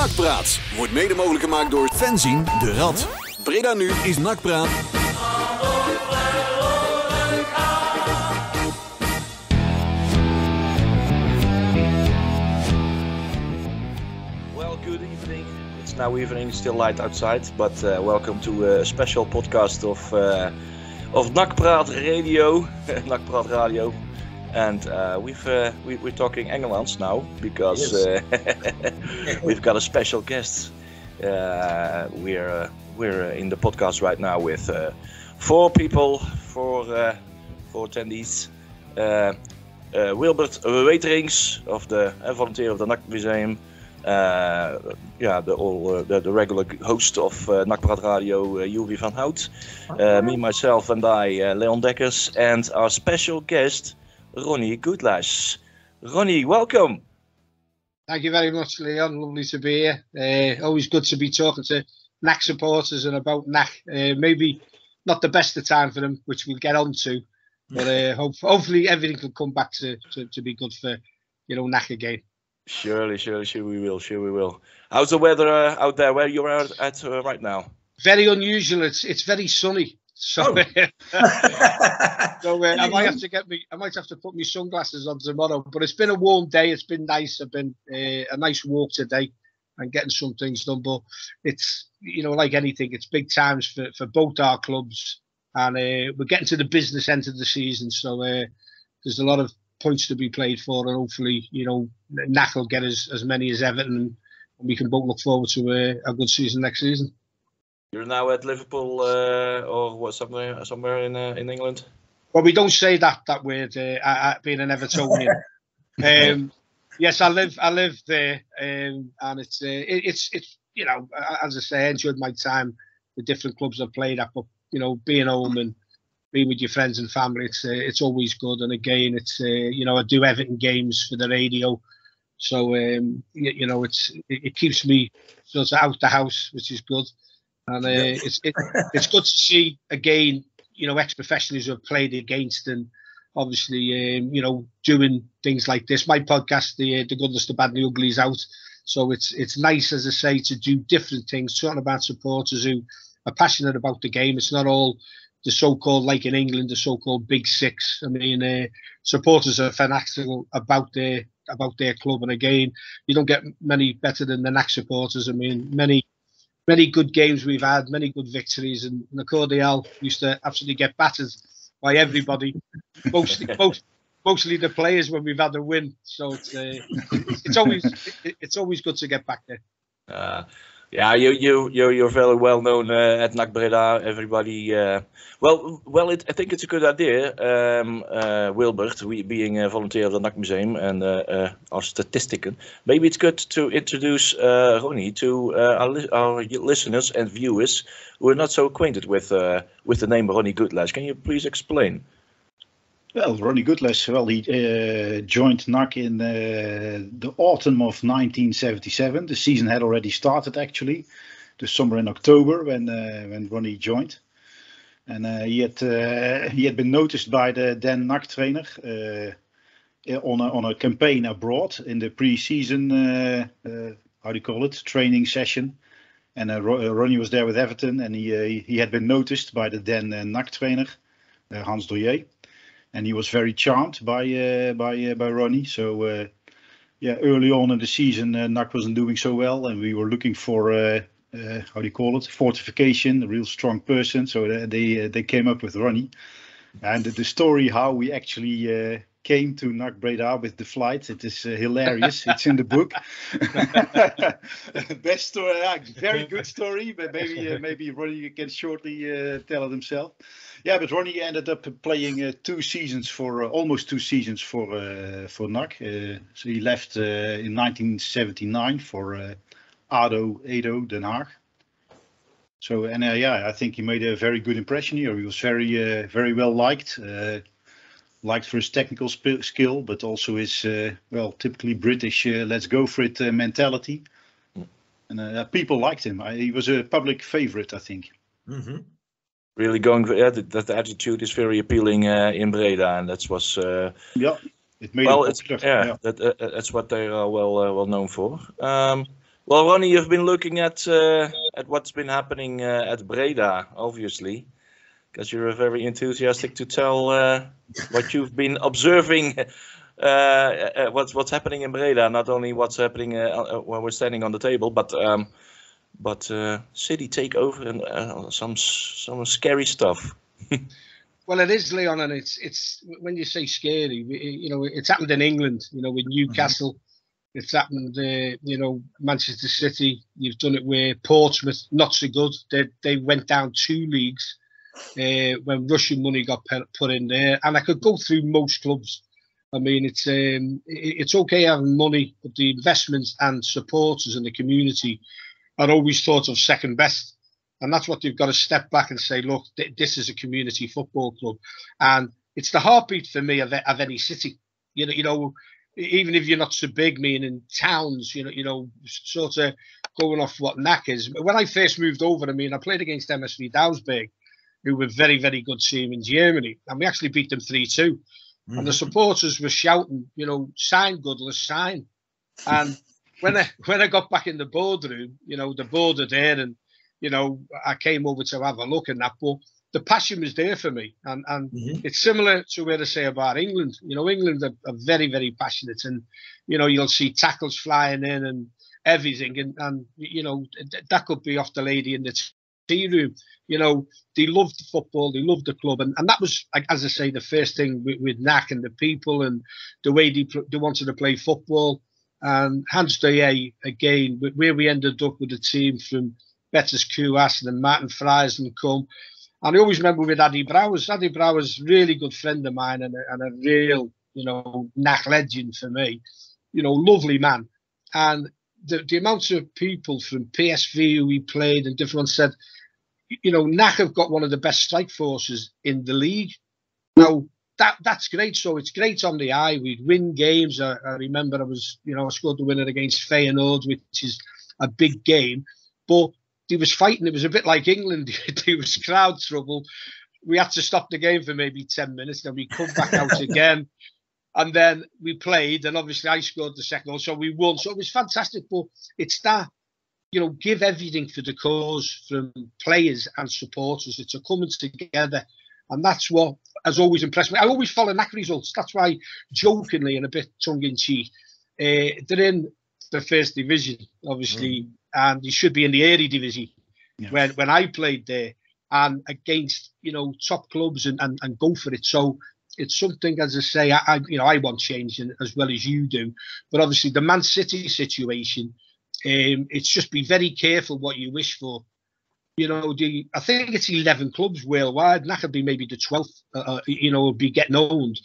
NACpraat wordt mede mogelijk gemaakt door Fanzine de Rad. Breda nu is NACpraat. Well, good evening. It's now evening, still light outside, but welcome to a special podcast of NACpraat Radio, NACpraat Radio. And we're talking Englands now because we've got a special guest. We're in the podcast right now with four people, four attendees. Wilbert Weterings of the volunteer of the NAC Museum. The regular host of NACpraat Radio, Jury van Hout. Me, myself, and I, Leon Dekkers, and our special guest, Ronny Goodlass. Ronny, welcome. Thank you very much, Leon. Lovely to be here. Always good to be talking to NAC supporters and about NAC. Maybe not the best of time for them, which we'll get on to. But hopefully everything will come back to be good for, NAC again. Sure we will. How's the weather out there where you're at right now? Very unusual. It's very sunny. So, I might have to put my sunglasses on tomorrow. But it's been a warm day. It's been nice. I've been a nice walk today and getting some things done. But it's like anything, it's big times for both our clubs, and we're getting to the business end of the season. So there's a lot of points to be played for, and hopefully NAC will get as many as Everton, and we can both look forward to a good season next season. You're now at Liverpool or what, somewhere in England? Well, we don't say that word. Being an Evertonian. Yes, I live there, and it's as I say, I enjoyed my time. The different clubs I've played at, but being home and being with your friends and family, it's always good. And again, it's I do Everton games for the radio, so it keeps me sort of out the house, which is good. And it's good to see again, ex-professionals who have played against, and obviously, doing things like this. My podcast, the Goodness, the Bad, and the Ugly, is out, so it's nice, as I say, to do different things, talking about supporters who are passionate about the game. It's not all the so-called, like in England, the so-called Big Six. I mean, supporters are fanatical about their club, and again, you don't get many better than the NAC supporters. I mean, many good games we've had, many good victories, and the Cordial used to absolutely get battered by everybody, mostly the players when we've had a win. So it's always good to get back there. You're very well known at NAC Breda. Everybody, I think it's a good idea, Wilbert, being a volunteer of the NAC Museum and our statistician. Maybe it's good to introduce Ronny to our listeners and viewers who are not so acquainted with the name Ronny Goodlass. Can you please explain? Well, Ronny Goodlass, he joined NAC in the autumn of 1977. The season had already started, actually, the summer in October when Ronny joined. And he had been noticed by the then NAC trainer on a campaign abroad in the pre-season, training session. And Ronny was there with Everton, and he had been noticed by the then NAC trainer, Hans Doyer. And he was very charmed by Ronny. So early on in the season, NAC wasn't doing so well, and we were looking for fortification, a real strong person. So they came up with Ronny, and the story how we actually came to NAC Breda with the flight, it is hilarious. It's in the book. Best story, very good story, but maybe Ronny can shortly tell it himself. Yeah, but Ronny ended up playing almost two seasons for NAC. So he left in 1979 for ADO Den Haag. So I think he made a very good impression here. He was very well liked for his technical skill, but also his typically British let's go for it mentality. And people liked him. He was a public favorite, I think. Mm-hmm. Really going, that attitude is very appealing in Breda, and that was it made it popular. That's what they are well known for. Well, Ronnie, you've been looking at what's been happening at Breda, obviously, because you're very enthusiastic to tell what you've been observing. What's happening in Breda? Not only what's happening when we're standing on the table, but city takeover and some scary stuff. Well, it is, Leon, and it's when you say scary, it's happened in England, with Newcastle. It's happened, Manchester City. You've done it with Portsmouth, not so good. They went down 2 leagues when Russian money got put in there. And I could go through most clubs. I mean, it's okay having money, but the investments and supporters in the community are always thought of second best. And that's what you've got to step back and say, look, this is a community football club. And it's the heartbeat for me of any city. Even if you're not so big, meaning towns, sort of going off what NAC is. When I first moved over, I played against MSV Dausberg, who were very, very good team in Germany. And we actually beat them 3-2. And the supporters were shouting, sign Goodlass, sign. And when I got back in the boardroom, the board are there, and I came over to have a look at that, but the passion was there for me. And it's similar to what I say about England. England are very, very passionate, and, you'll see tackles flying in and everything. And that could be off the lady in the tea room. They loved the football, they loved the club. And that was, as I say, the first thing with NAC and the people and the way they wanted to play football. And Hans Doye, again, where we ended up with a team from Betters Kuas and Martin Fries and come. And I always remember with Addy Brouwers. Addy Brouwers, really good friend of mine and a real, NAC legend for me. Lovely man. And the amount of people from PSV who we played and different ones said, NAC have got one of the best strike forces in the league. Now, that's great. So it's great on the eye. We'd win games. I remember I scored the winner against Feyenoord, which is a big game. But he was fighting. It was a bit like England. There was crowd trouble. We had to stop the game for maybe 10 minutes. Then we come back out again. And then we played. And obviously I scored the second goal. So we won. So it was fantastic. But it's that, give everything for the cause from players and supporters. It's a coming together. And that's what has always impressed me. I always follow NAC results. That's why, jokingly and a bit tongue-in-cheek, they're in the first division, obviously, and he should be in the Eredivisie. Yeah. When I played there, and against top clubs and go for it. So it's something, as I say, I want change as well as you do. But obviously the Man City situation, it's just be very careful what you wish for. I think it's 11 clubs worldwide. NAC would be maybe the 12th, be getting owned.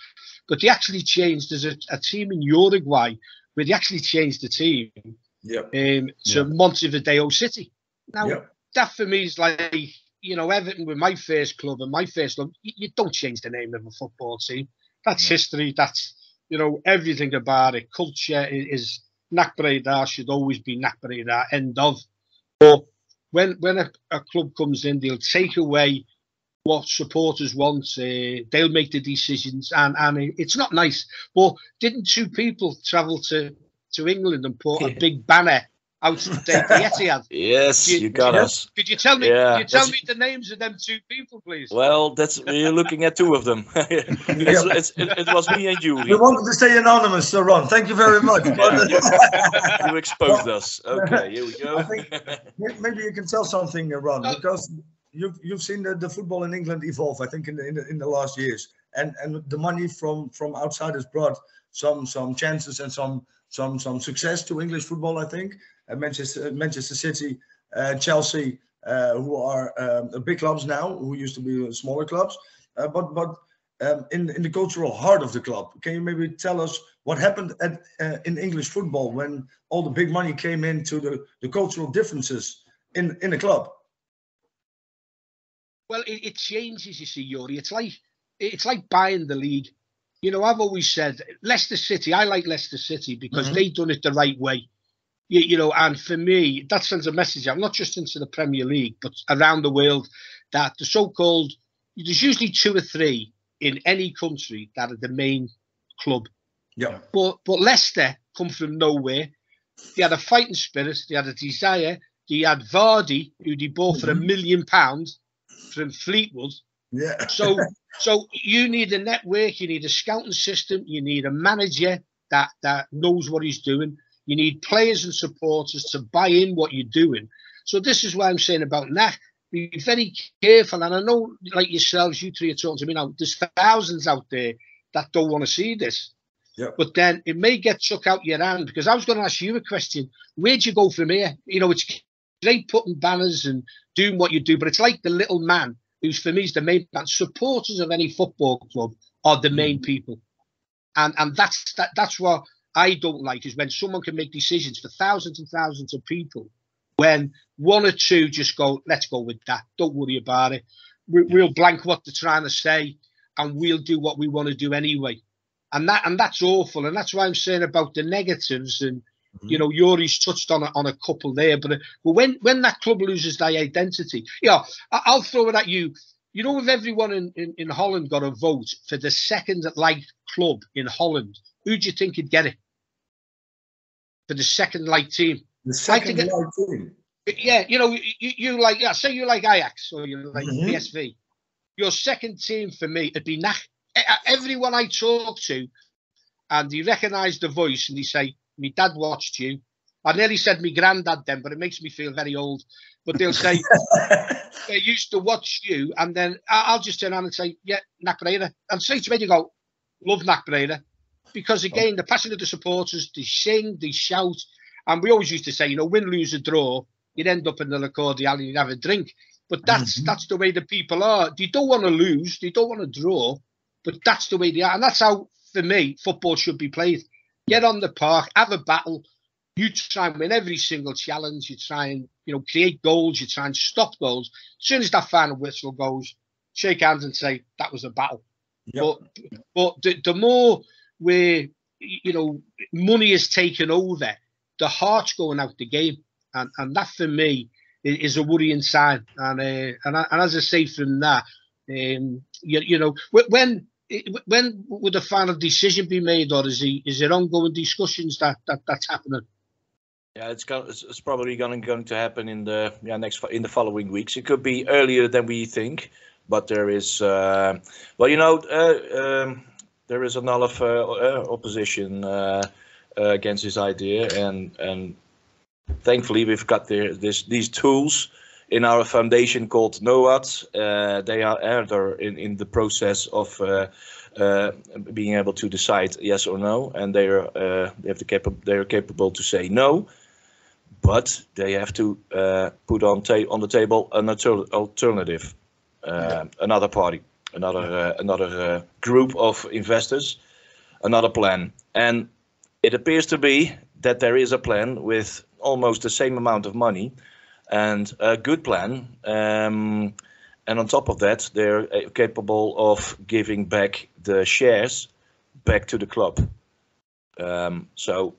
But they actually changed. There's a team in Uruguay where they actually changed the team to Montevideo City. Now, that for me is like, Everton with my first club and my first club, you don't change the name of a football team. That's history. That's, everything about it. Culture is NAC Breda should always be NAC Breda, end of. But when a club comes in, they'll take away what supporters want. They'll make the decisions, and it's not nice. But didn't 2 people travel to England and put a big banner out the Etihad? Yes, you got us. Could you tell me? Could you tell me the names of them 2 people, please? Well, you're looking at 2 of them. It was me and you. We wanted to stay anonymous, so Ron, thank you very much. You exposed us. Okay, here we go. I think maybe you can tell something, Ron, because you've seen the football in England evolve. I think in the last years, and the money from outside has brought some chances and some success to English football. I think Manchester City, Chelsea, who are big clubs now, who used to be smaller clubs, but in the cultural heart of the club. Can you maybe tell us what happened in English football when all the big money came into the cultural differences in the club? Well, it changes, you see, Yuri. It's like buying the league. I've always said Leicester City. I like Leicester City because they've done it the right way. And for me, that sends a message out, not just into the Premier League, but around the world, that the so-called, there's usually 2 or 3 in any country that are the main club. Yeah. But Leicester come from nowhere. They had a fighting spirit. They had a desire. They had Vardy, who they bought for £1 million from Fleetwood. Yeah. So you need a network. You need a scouting system. You need a manager that knows what he's doing. You need players and supporters to buy in what you're doing. So this is what I'm saying about NAC. Be very careful. And I know, like yourselves, you three are talking to me now, there's thousands out there that don't want to see this. Yeah. But then it may get chucked out your hand, because I was going to ask you a question. Where'd you go from here? You know, it's great putting banners and doing what you do, but it's like the little man who's, for me, is the main man. Supporters of any football club are the main people. And that's what I don't like, is when someone can make decisions for thousands and thousands of people, when one or two just go, let's go with that. Don't worry about it. We'll blank what they're trying to say, and we'll do what we want to do anyway. And that's awful. And that's why I'm saying about the negatives. And you know, Yuri's touched on a couple there. But when that club loses their identity, I'll throw it at you. You know, if everyone in Holland got a vote for the second liked club in Holland, who do you think would get it? For the second liked team. The second liked team. Yeah, you know, you like, say you like Ajax or you like PSV. Your second team for me would be NAC. Everyone I talk to, and they recognise the voice, and they say, "My dad watched you." I nearly said my granddad then, but it makes me feel very old. But they'll say, "They used to watch you," and then I'll just turn around and say, "Yeah, NACpraat." And straight away you go, "Love NACpraat," because again, the passion of the supporters, they sing, they shout, and we always used to say, you know, win, lose, or draw, you'd end up in the Le Cordial and you'd have a drink. But that's the way the people are. They don't want to lose, they don't want to draw. But that's the way they are. And that's how, for me, football should be played. Get on the park, have a battle. You try and win every single challenge. You try and, you know, create goals. You try and stop goals. As soon as that final whistle goes, shake hands and say, that was a battle. Yep. But the more where, you know, money is taken over, the heart's going out the game. And that, for me, is a worrying sign. And as I say from that, you know, when would the final decision be made, or is there ongoing discussions that's happening? Yeah, it's probably going to happen in the the following weeks. It could be earlier than we think, but there is well, you know, there is a lot of opposition against this idea, and thankfully we've got these tools in our foundation called NACpraat. They are in the process of being able to decide yes or no, and they are capable to say no, but they have to put on the table an alternative, another party, another group of investors, another plan, and it appears to be that there is a plan with almost the same amount of money. And a good plan, and on top of that, they're capable of giving back the shares back to the club. So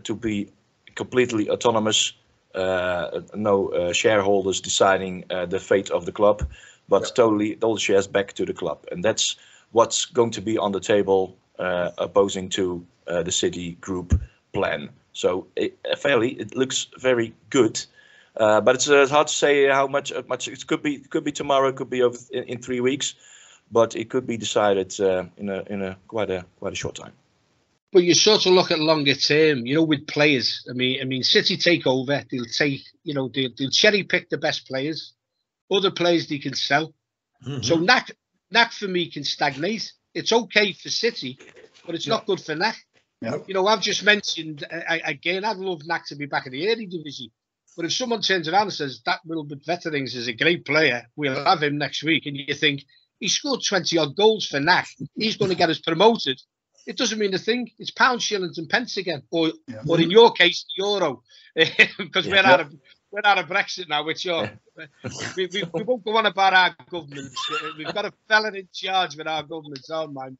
to be completely autonomous, no shareholders deciding the fate of the club, but totally all the shares back to the club. And that's what's going to be on the table, opposing to the City Group plan. So it looks very good. But it's hard to say how much. It could be tomorrow. It could be over in 3 weeks, but it could be decided in quite a short time. But you sort of look at longer term, you know, with players. I mean, City take over. They'll take, you know, they'll cherry pick the best players. Other players they can sell. So NAC for me can stagnate. It's okay for City, but it's not good for NAC. Yep. You know, I've just mentioned again, I'd love NAC to be back in the early division. But if someone turns around and says that Wilbert Vetterings is a great player, we'll have him next week, and you think he scored 20 odd goals for NAC, he's going to get us promoted. It doesn't mean a thing. It's pounds, shillings, and pence again, or in your case, euro, because we're out of Brexit now. Which we won't go on about our government. We've got a fella in charge with our government. Oh my.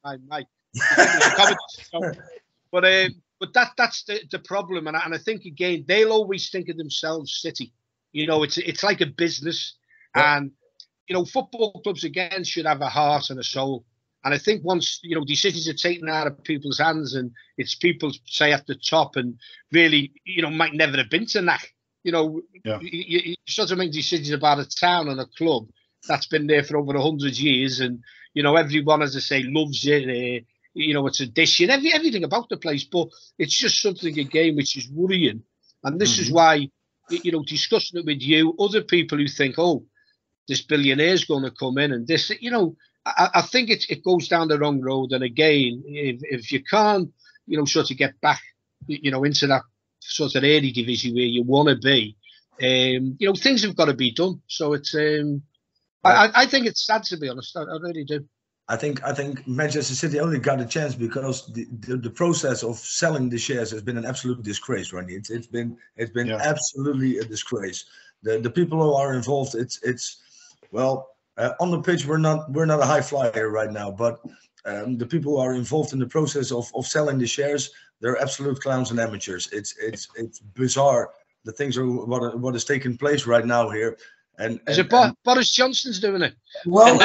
But that's the problem, and I think again they'll always think of themselves, City. You know, it's like a business, and you know, football clubs again should have a heart and a soul. And I think once, decisions are taken out of people's hands and it's people, say, at the top and really, might never have been to NAC. You sort of make decisions about a town and a club that's been there for over 100 years. And, everyone, as I say, loves it. It's a tradition, everything about the place. But it's just something, again, which is worrying. And this is why, discussing it with you, other people who think, oh, this billionaire's going to come in and this, I think it goes down the wrong road. And again, if you can't, sort of get back, into that sort of early division where you want to be, things have got to be done. So it's, I think it's sad, to be honest. I really do. I think Manchester City only got a chance because the process of selling the shares has been an absolute disgrace, Ronny. It's been absolutely a disgrace. The people who are involved, on the pitch we're not a high flyer right now, but the people who are involved in the process of selling the shares, they're absolute clowns and amateurs. It's bizarre the things are what is taking place right now here. And Boris Johnson's doing it? Well,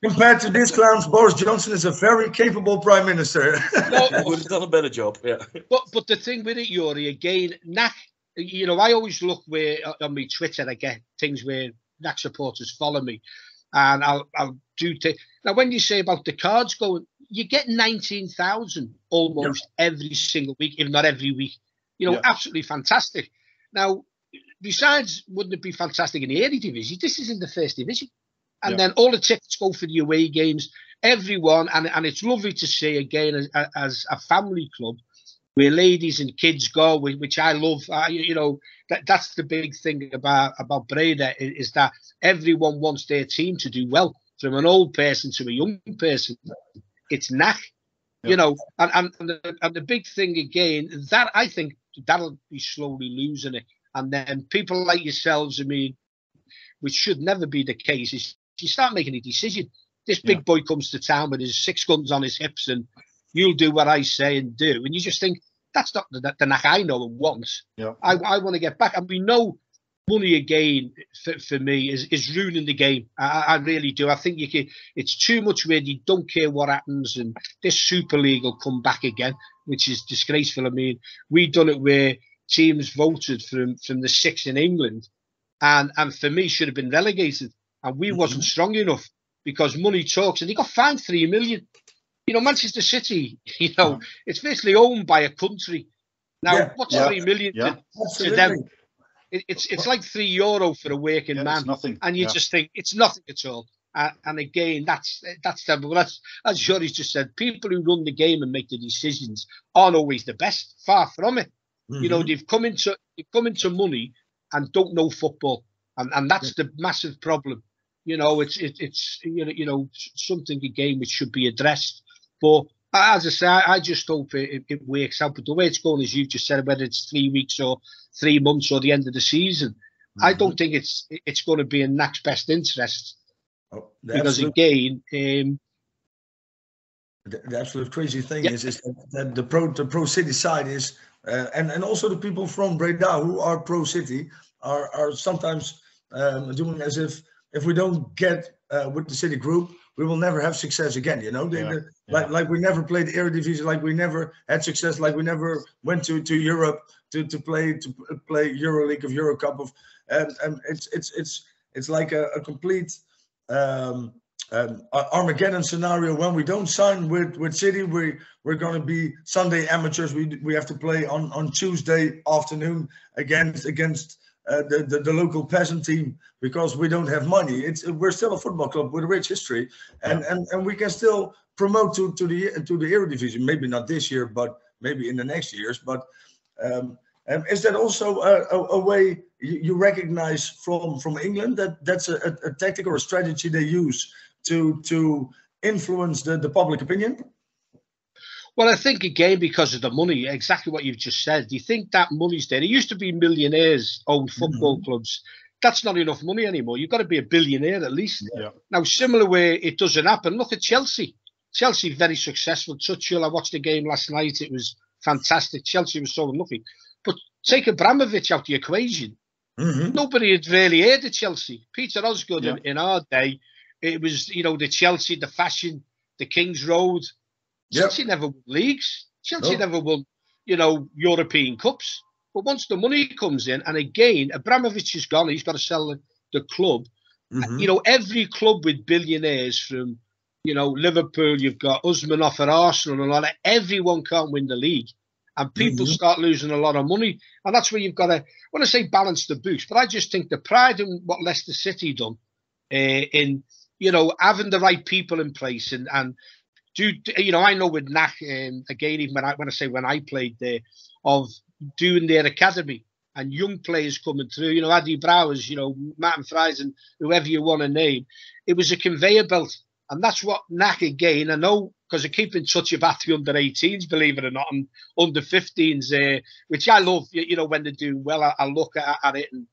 compared to these clowns, Boris Johnson is a very capable prime minister. No, he would have done a better job. Yeah. But the thing with it, Yuri, again, NAC. I always look where on my Twitter I get things where NAC supporters follow me, and I'll do. Now, when you say about the cards going, you get 19,000 almost every single week, if not every week. Absolutely fantastic. Now, besides, wouldn't it be fantastic in the early division? This is in the first division. And then all the tickets go for the away games, everyone. And it's lovely to see, again, as a family club, where ladies and kids go, which I love. That's the big thing about Breda, is that everyone wants their team to do well, from an old person to a young person. It's NAC, and the big thing, again, that I think that'll be slowly losing it. And then people like yourselves, which should never be the case, is you start making a decision. This big boy comes to town with his 6 guns on his hips and you'll do what I say and do. And you just think, that's not the NAC I know and want. Yeah. I want to get back. And we know money, again, for me, is ruining the game. I really do. I think it's too much where you don't care what happens. And this Super League will come back again, which is disgraceful. We've done it where teams voted from the 6 in England, and for me should have been relegated, and we wasn't strong enough because money talks, and he got fined 3 million. Manchester City, it's basically owned by a country. Now, what's 3 million to them? It's like €3 for a working man, nothing. And you just think it's nothing at all. And again, that's terrible. That's, as Jory's just said, people who run the game and make the decisions aren't always the best. Far from it. They've come into money and don't know football, and that's the massive problem. It's something, again, which should be addressed. But as I say, I just hope it works out. But the way it's going, as you just said, whether it's 3 weeks or 3 months or the end of the season, I don't think it's going to be in NAC's best interest. Because again, the absolute crazy thing is that the pro City side is. And also the people from Breda who are pro City are sometimes doing as if we don't get with the City group, we will never have success again. Like we never played the Eredivisie, like we never had success, like we never went to Europe to play EuroLeague of Eurocup of, and it's like a complete Armageddon scenario. When we don't sign with City, we're going to be Sunday amateurs. We have to play on Tuesday afternoon against the local peasant team because we don't have money. We're still a football club with a rich history, and we can still promote to the Eredivisie. Maybe not this year, but maybe in the next years. But is that also a way you recognize from England that's a tactic or a strategy they use to influence the public opinion? Well, I think, again, because of the money, exactly what you've just said. Do you think that money's there? It used to be millionaires own football clubs. That's not enough money anymore. You've got to be a billionaire at least. Yeah. Now, similar where it doesn't happen, look at Chelsea. Chelsea, very successful. Tuchel, I watched the game last night. It was fantastic. Chelsea was so unlucky. But take Abramovich out the equation. Nobody had really heard of Chelsea. Peter Osgood in our day It was, the Chelsea, the fashion, the King's Road. Chelsea never won leagues. Chelsea never won, European Cups. But once the money comes in, and again, Abramovich is gone, he's got to sell the club. Every club with billionaires from, Liverpool, you've got Usmanov at Arsenal, and all that. Everyone can't win the league. And people start losing a lot of money. And that's where you've got to, when I say balance the books, but I just think the pride in what Leicester City done, in, having the right people in place and I know with NAC, again, even when I played there, of doing their academy and young players coming through, Adi Brouwers, Martin Fries and whoever you want to name, it was a conveyor belt. And that's what NAC, again, I know, because I keep in touch about the under-18s, believe it or not, and under-15s, which I love, when they're doing well, I look at it, and,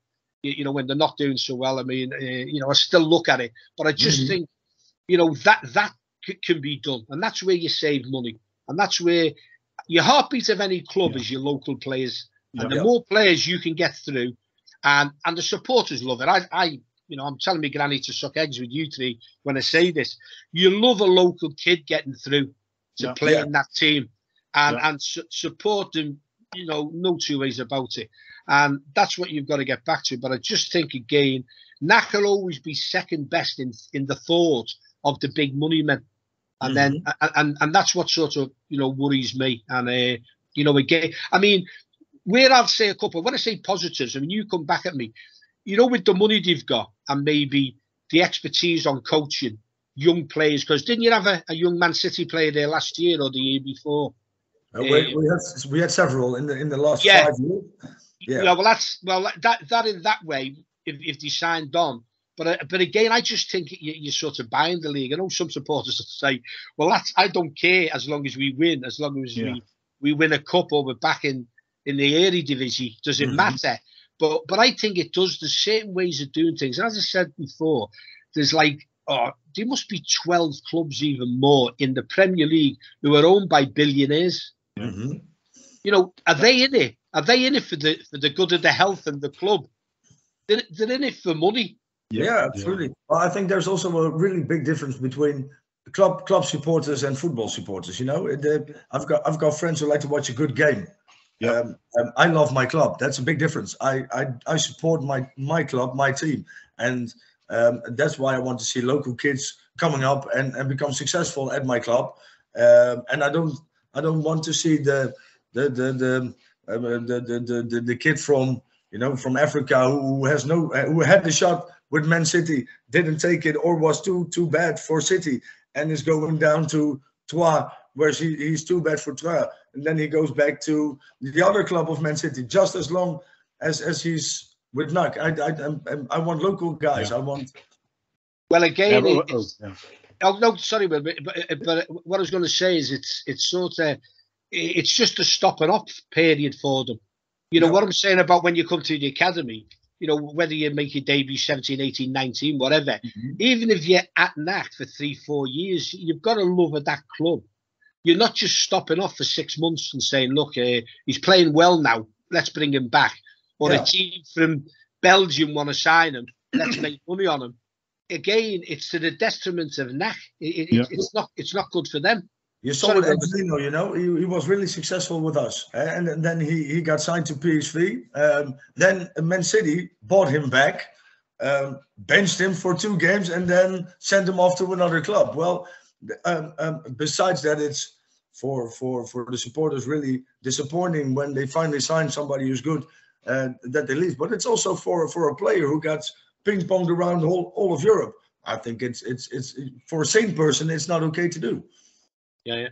when they're not doing so well, I mean, I still look at it. But I just think, that can be done. And that's where you save money. And that's where your heartbeat of any club is your local players. And the more players you can get through, and the supporters love it. I'm telling my granny to suck eggs with you three when I say this. You love a local kid getting through to play in that team and support them, no two ways about it. And that's what you've got to get back to. But I just think, again, NAC will always be second best in the thought of the big money men. And then, and that's what sort of, worries me. And, again, I mean, where I'll say a couple, when I say positives, I mean, you come back at me, with the money they've got and maybe the expertise on coaching young players, because didn't you have a young Man City player there last year or the year before? We had several in the last 5 years. Yeah, that in that way, if they signed on. But again, I just think you're sort of buying the league. I know some supporters say, well, I don't care as long as we win, as long as we win a cup or we're back in the E43. Does it matter? But I think it does. There's certain ways of doing things. And as I said before, there's there must be 12 clubs, even more, in the Premier League who are owned by billionaires. Are they in it? Are they in it for the good of the health and the club? They're in it for money. Yeah, absolutely. Well, I think there's also a really big difference between club supporters and football supporters. I've got friends who like to watch a good game. I love my club. That's a big difference. I support my club, my team, and that's why I want to see local kids coming up and become successful at my club. And I don't want to see the kid from Africa who had the shot with Man City, didn't take it, or was too bad for City, and is going down to Troyes, where he's too bad for Troyes, and then he goes back to the other club of Man City, just as long as he's with NAC. I want local guys. I want. Well, again, no, sorry, but what I was going to say is it's just a stop and off period for them. What I'm saying about when you come to the academy, whether you make your debut 17, 18, 19, whatever, even if you're at NAC for 3-4 years, you've got a love of that club. You're not just stopping off for 6 months and saying, look, he's playing well now, let's bring him back. Or a team from Belgium want to sign him, let's make money on him. Again, it's to the detriment of NAC. It's not good for them. You saw with Angelino, he was really successful with us. And then he got signed to PSV. Then Man City bought him back, benched him for 2 games, and then sent him off to another club. Well, besides that, it's for the supporters really disappointing when they finally sign somebody who's good that they leave. But it's also for a player who got ping-ponged around all of Europe. I think it's for a sane person, it's not okay to do. Yeah.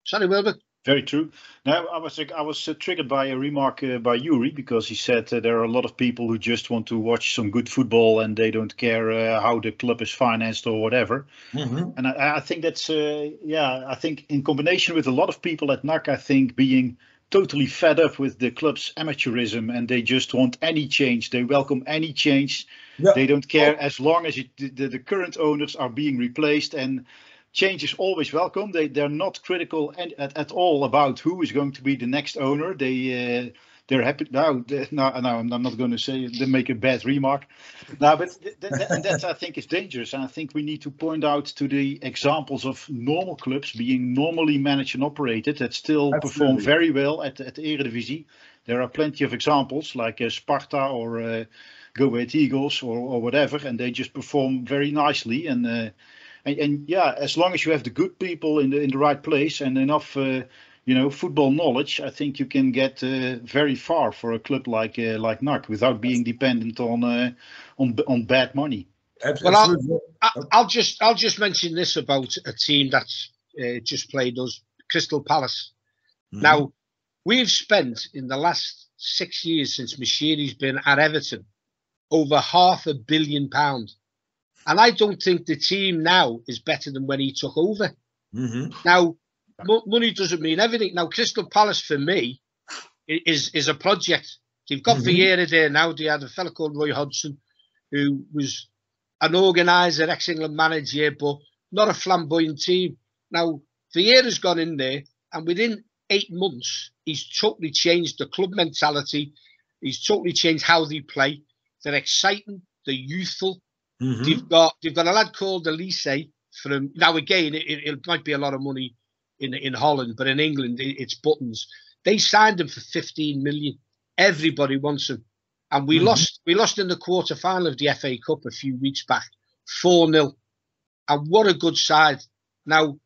Sorry, Wilbur. Very true. Now, I was triggered by a remark by Yuri, because he said there are a lot of people who just want to watch some good football and they don't care how the club is financed or whatever. And I think that's, I think in combination with a lot of people at NAC, I think being totally fed up with the club's amateurism, and they just want any change. They welcome any change. Yeah. They don't care as long as the current owners are being replaced, and change is always welcome. They're not critical at all about who is going to be the next owner. They they're happy now. No, I'm not going to say they make a bad remark. No, but and that I think is dangerous. And I think we need to point out to the examples of normal clubs being normally managed and operated that still perform very well at the Eredivisie. There are plenty of examples like Sparta or Go Ahead Eagles or whatever, and they just perform very nicely. And yeah, as long as you have the good people in the right place and enough. Football knowledge, I think you can get very far for a club like NAC without being dependent on bad money. Well, I'll just mention this about a team that's just played us, Crystal Palace. Mm-hmm. Now, we've spent in the last 6 years since Mashiri's been at Everton over £500 million, and I don't think the team now is better than when he took over. Mm-hmm. Now. Money doesn't mean everything. Now, Crystal Palace for me is a project. You've got Vieira there now. They had a fellow called Roy Hodgson, who was an organiser, ex-England manager, but not a flamboyant team. Now, Vieira's gone in there, and within 8 months, he's totally changed the club mentality. He's totally changed how they play. They're exciting. They're youthful. Mm-hmm. They've got a lad called Elise from. Now, again, it might be a lot of money. In Holland, but in England, it's buttons. They signed him for 15 million. Everybody wants him. And we lost in the quarter-final of the FA Cup a few weeks back, 4-0. And what a good side. Now,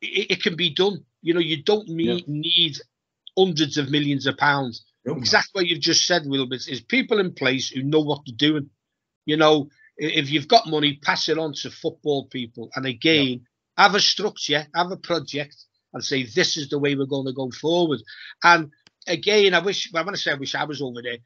it can be done. You don't need hundreds of millions of pounds. Yep. Exactly what you've just said, Wilbert, is people in place who know what they're doing. If you've got money, pass it on to football people. And again, have a structure, have a project, and say, this is the way we're going to go forward. And again, I wish I was over there.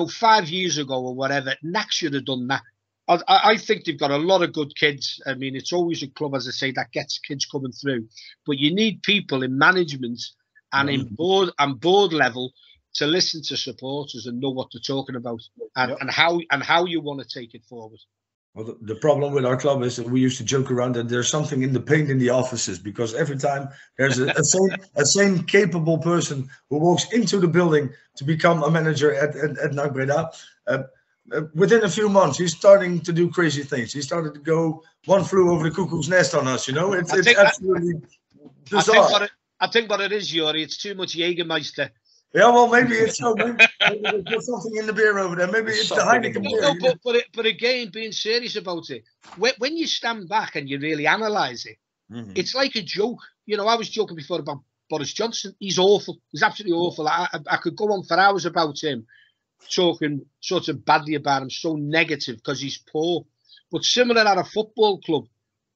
5 years ago or whatever, NAC should have done that. I think they've got a lot of good kids. I mean, it's always a club, as I say, that gets kids coming through. But you need people in management and in board level to listen to supporters and know what they're talking about and how you want to take it forward. Well, the problem with our club is that we used to joke around that there's something in the paint in the offices, because every time there's a same capable person who walks into the building to become a manager at NAC Breda, within a few months he's starting to do crazy things. He started to go one flew over the cuckoo's nest on us. It's absolutely bizarre. I think what it is, Yuri, it's too much Jägermeister. Yeah, well, maybe it's so. Maybe there's something in the beer over there. Maybe it's the Heineken beer. No, but again, being serious about it, when you stand back and you really analyse it, it's like a joke. I was joking before about Boris Johnson. He's awful. He's absolutely awful. I could go on for hours about him, talking sort of badly about him, so negative because he's poor. But similar at a football club,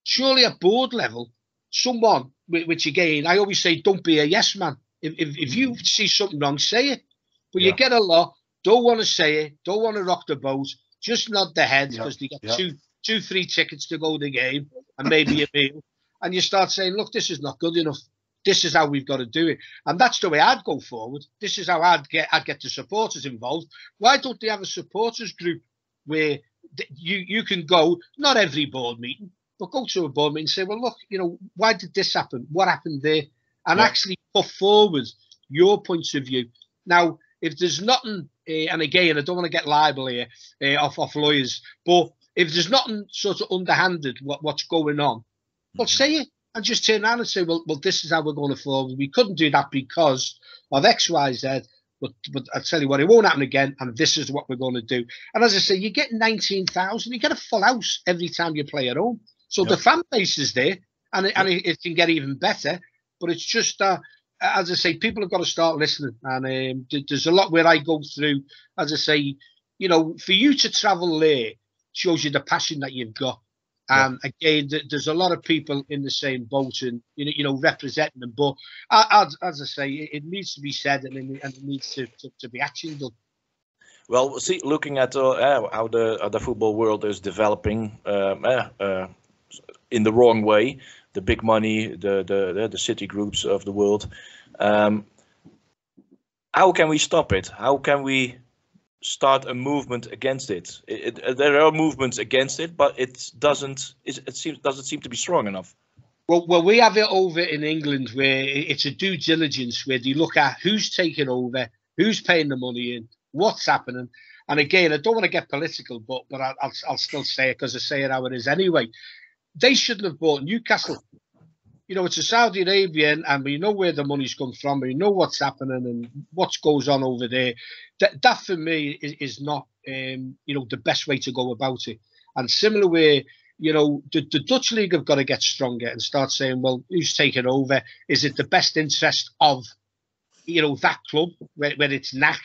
surely at board level, someone, which again, I always say, don't be a yes man. If you see something wrong, say it. But you get a lot, don't want to say it, don't want to rock the boat, just nod the head because they get two, 3 tickets to go to the game and maybe a meal. And you start saying, look, this is not good enough. This is how we've got to do it. And that's the way I'd go forward. This is how I'd get the supporters involved. Why don't they have a supporters group where you can go, not every board meeting, but go to a board meeting and say, well, look, why did this happen? What happened there? And actually put forward your points of view. Now, if there's nothing, and again, I don't want to get liable here off lawyers, but if there's nothing sort of underhanded what's going on, well, say it and just turn around and say, well, this is how we're going to forward. We couldn't do that because of X, Y, Z, but I tell you what, it won't happen again, and this is what we're going to do. And as I say, you get 19,000, you get a full house every time you play at home. So the fan base is there, and it can get even better. But it's just, as I say, people have got to start listening. And there's a lot where I go through, as I say, for you to travel there shows you the passion that you've got. And again, there's a lot of people in the same boat and, representing them. But as I say, it needs to be said and it needs to be action done. Well, see, looking at how the football world is developing in the wrong way, the big money, the city groups of the world. How can we stop it? How can we start a movement against it? There are movements against it, but it doesn't seem to be strong enough. Well, we have it over in England where it's a due diligence where they look at who's taken over who's paying the money in, what's happening. And again, I don't want to get political, but I'll still say it because I say it how it is anyway. They shouldn't have bought Newcastle. You know, it's a Saudi Arabian, and we know where the money's come from. We know what's happening and what goes on over there. That for me is not, you know, the best way to go about it. And similar way, you know, the Dutch league have got to get stronger and start saying, well, who's taking over? Is it the best interest of, you know, that club, whether it's NAC,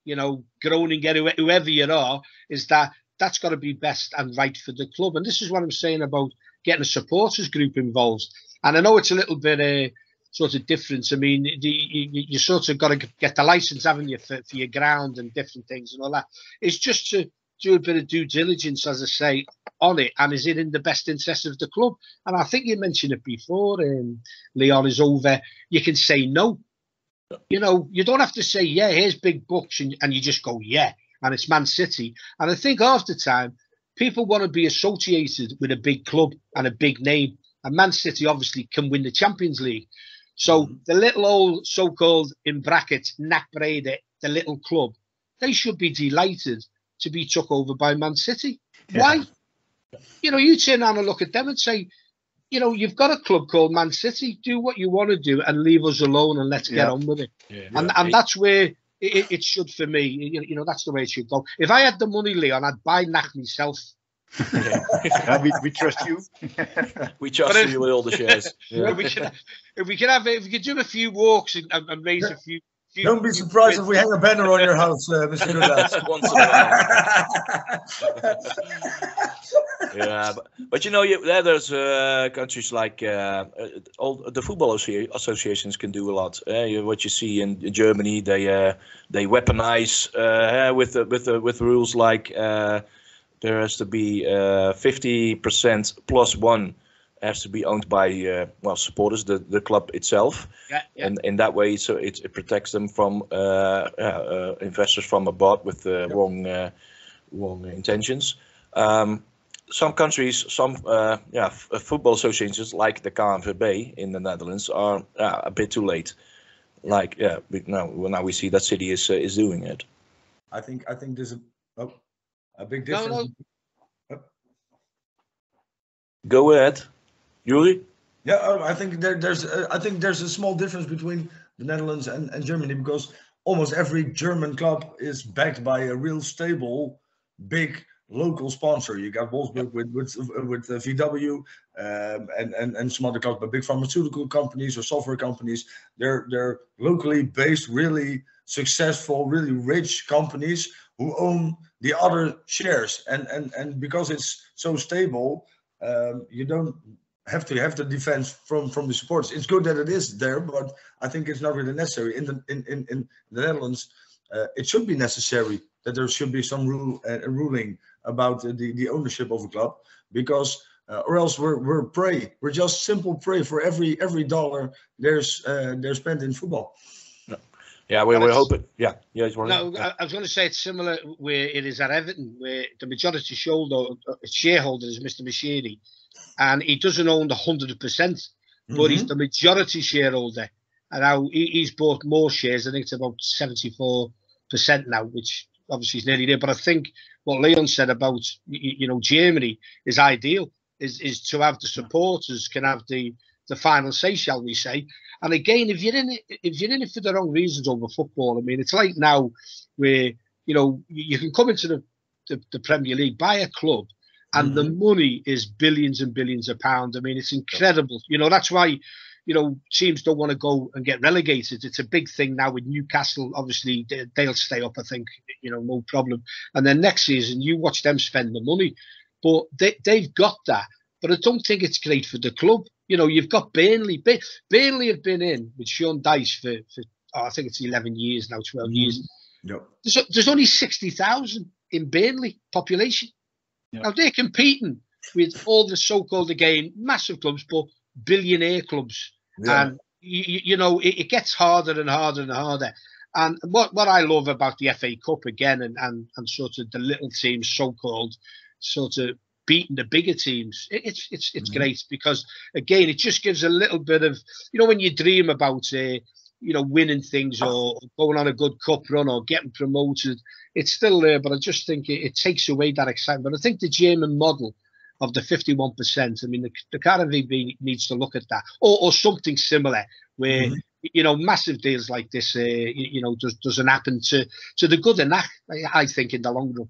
you know, Groningen, whoever you are, is that's got to be best and right for the club. And this is what I'm saying about getting a supporters group involved. And I know it's a little bit sort of different. I mean, you sort of got to get the license, haven't you, for your ground and different things and all that. It's just to do a bit of due diligence, as I say, on it. And is it in the best interest of the club? And I think you mentioned it before, Leon, is over. You can say no. You know, you don't have to say, yeah, here's big bucks, and you just go, yeah, and it's Man City. And I think half the time, people want to be associated with a big club and a big name. And Man City obviously can win the Champions League. So the little old so-called, in brackets, NACpraat, the little club, they should be delighted to be took over by Man City. Yeah. Why? You know, you turn around and look at them and say, you know, you've got a club called Man City. Do what you want to do and leave us alone and let's get on with it. Yeah. And that's where it should, for me, you know, that's the way it should go. If I had the money, Leon, I'd buy NAC myself. We trust you. We trust you with all the shares. Yeah. If we could do a few walks and raise a few. Don't be surprised if we hang a banner on your house, Mr. Goodlass. Once in a while. Yeah, but you know, there's countries like all the football associations can do a lot. What you see in Germany, they weaponize with rules like there has to be 50% plus one has to be owned by supporters, the club itself, and in that way, so it protects them from investors from abroad with wrong intentions. Some countries, football associations like the KNVB in the Netherlands are a bit too late. Like now we see that City is doing it. I think there's a big difference. No. Go ahead. Yuri? Yeah, I think there's a small difference between the Netherlands and Germany, because almost every German club is backed by a real stable, big local sponsor. You got Wolfsburg with VW and some other clubs, but big pharmaceutical companies or software companies. They're locally based, really successful, really rich companies who own the other shares, and because it's so stable, you don't have to have the defense from the supporters. It's good that it is there, but I think it's not really necessary. In the Netherlands, it should be necessary that there should be some ruling about the ownership of a club, because or else we're prey. We're just simple prey for every dollar they're spent in football. Yeah, we're hoping. Yeah. No, I was going to say it's similar where it is at Everton, where the majority shareholder is Mr. Machiri, and he doesn't own the 100%, but he's the majority shareholder, and now he's bought more shares. I think it's about 74% now, which obviously is nearly there. But I think what Leon said about Germany is ideal, is to have the supporters can have the final say, shall we say. And again, if you're in it for the wrong reasons over football, I mean, it's like now where, you can come into the Premier League, buy a club, and the money is billions and billions of pounds. I mean, it's incredible. That's why, teams don't want to go and get relegated. It's a big thing now with Newcastle. Obviously, they'll stay up, I think, no problem. And then next season, you watch them spend the money. But they've got that. But I don't think it's great for the club. You've got Burnley. Burnley have been in with Sean Dyche for I think it's 11 years now, 12 years. Yep. There's only 60,000 in Burnley population. Yep. Now they're competing with all the so-called, again, massive clubs, but billionaire clubs. Yeah. And, it gets harder and harder and harder. And what I love about the FA Cup, again, and sort of the little teams, so-called, sort of beating the bigger teams, it's great, because again it just gives a little bit of, when you dream about winning things or going on a good cup run or getting promoted. It's still there, but I just think it takes away that excitement. But I think the German model of the 51%, I mean, the KNVB needs to look at that, or something similar where, massive deals like this, doesn't happen to the good enough, I think, in the long run.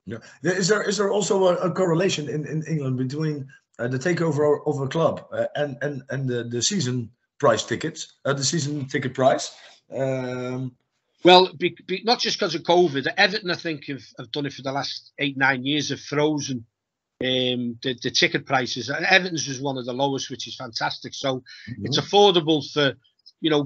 Yeah. Is there also a correlation in England between the takeover of a club and the season price tickets, the season ticket price? Well, not just because of COVID. Everton, I think, have done it for the last 8-9 years. Have frozen the ticket prices. Everton's was one of the lowest, which is fantastic. So it's affordable for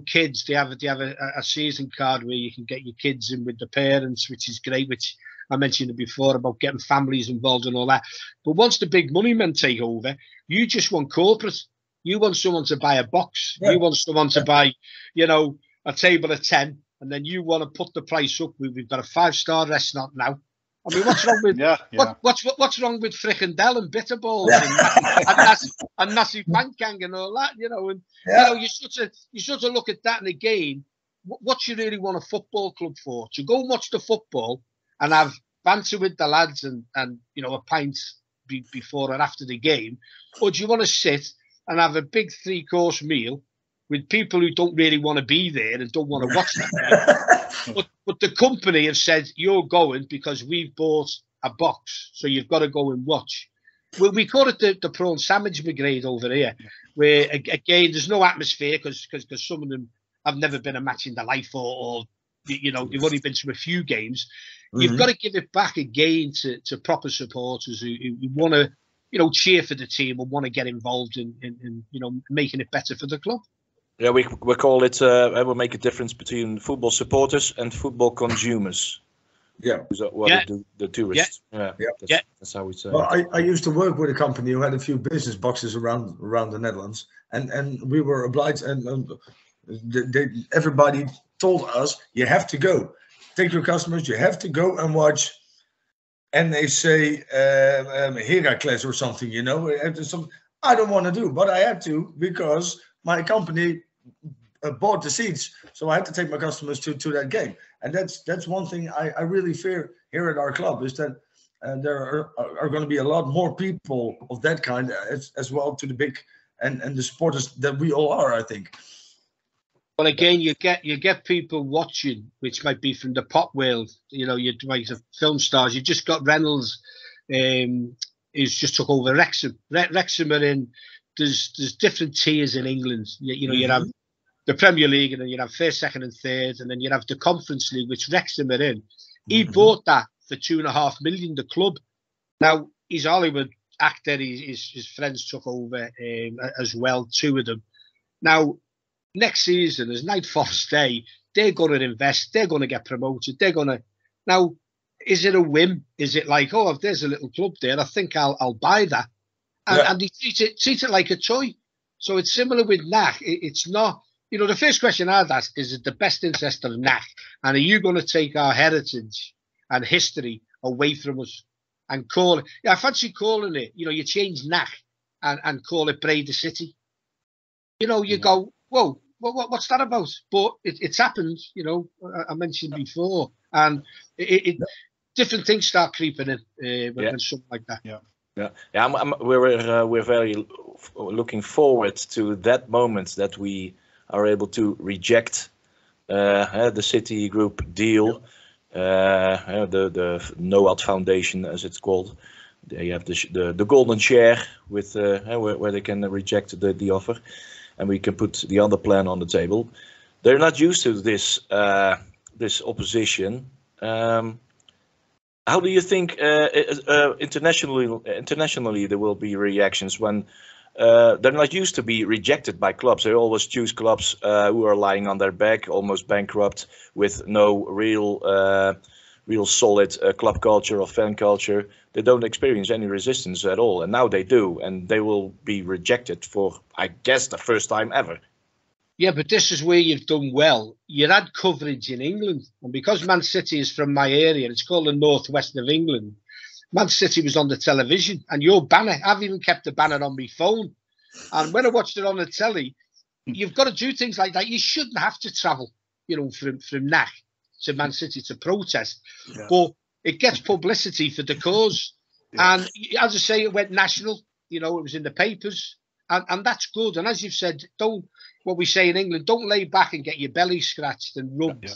kids. They have a season card where you can get your kids in with the parents, which is great. Which I mentioned before about getting families involved and all that. But once the big money men take over, you just want corporate. You want someone to buy a box. Yeah. You want someone to buy, a table of 10, and then you want to put the price up. We've got a 5-star restaurant now. I mean, what's wrong with what's wrong with frikandel and bitterballs and nasi pankang and all that? You sort of look at that, and again, what you really want a football club for? To go and watch the football and have banter with the lads and a pint before and after the game, or do you want to sit and have a big 3-course meal with people who don't really want to be there and don't want to watch that game? But the company have said, you're going because we've bought a box, so you've got to go and watch. Well, we call it the prawn sandwich brigade over here, where, again, there's no atmosphere because some of them have never been a match in their life or they've only been to a few games. You've got to give it back again to proper supporters who want to, cheer for the team and want to get involved in making it better for the club. Yeah, we call it. We make a difference between football supporters and football consumers. Yeah, the tourists. Yeah. That's how we say. Well, I used to work with a company who had a few business boxes around the Netherlands, and we were obliged, and everybody told us, you have to go. Take your customers. You have to go and watch NAC Heracles or something. I don't want to do, but I had to because my company bought the seats, so I had to take my customers to that game. And that's one thing I really fear here at our club, is that there are going to be a lot more people of that kind as well, to the big and the supporters that we all are, I think. Well, again, you get people watching, which might be from the pop world. You might have film stars. You just got Reynolds, who's just took over Wrexham. Wrexham are in. There's different tiers in England. You have the Premier League, and then you have first, second, and third, and then you have the Conference League, which Wrexham are in. He bought that for $2.5 million. The club. Now he's a Hollywood actor. His friends took over as well, 2 of them. Now, next season, as Night Forest Day, they're going to invest. They're going to get promoted. Now, is it a whim? Is it like, oh, if there's a little club there, I think I'll buy that, and they treat it like a toy. So it's similar with NAC. It's not. The first question I'd ask is it the best interest of NAC, and are you going to take our heritage and history away from us and call it? I fancy calling it. You change NAC and call it Breda City. You go, whoa, what's that about? But it's happened, I mentioned before. And different things start creeping in when something like that. We're very looking forward to that moment that we are able to reject the City Group deal, the NOAD Foundation, as it's called. They have the golden share with where they can reject the offer. And we can put the other plan on the table. They're not used to this opposition. How do you think internationally there will be reactions when they're not used to be rejected by clubs? They always choose clubs who are lying on their back, almost bankrupt, with no real solid club culture or fan culture. They don't experience any resistance at all, and now they do, and they will be rejected for, I guess, the first time ever. Yeah, but this is where you've done well. You had coverage in England, and because Man City is from my area, it's called the northwest of England. Man City was on the television, and your banner, I've even kept the banner on my phone, and when I watched it on the telly, you've got to do things like that. You shouldn't have to travel, from NAC to Man City to protest, but it gets publicity for the cause. And as I say, it went national. It was in the papers, and that's good. And as you've said, what we say in England, don't lay back and get your belly scratched and rubbed.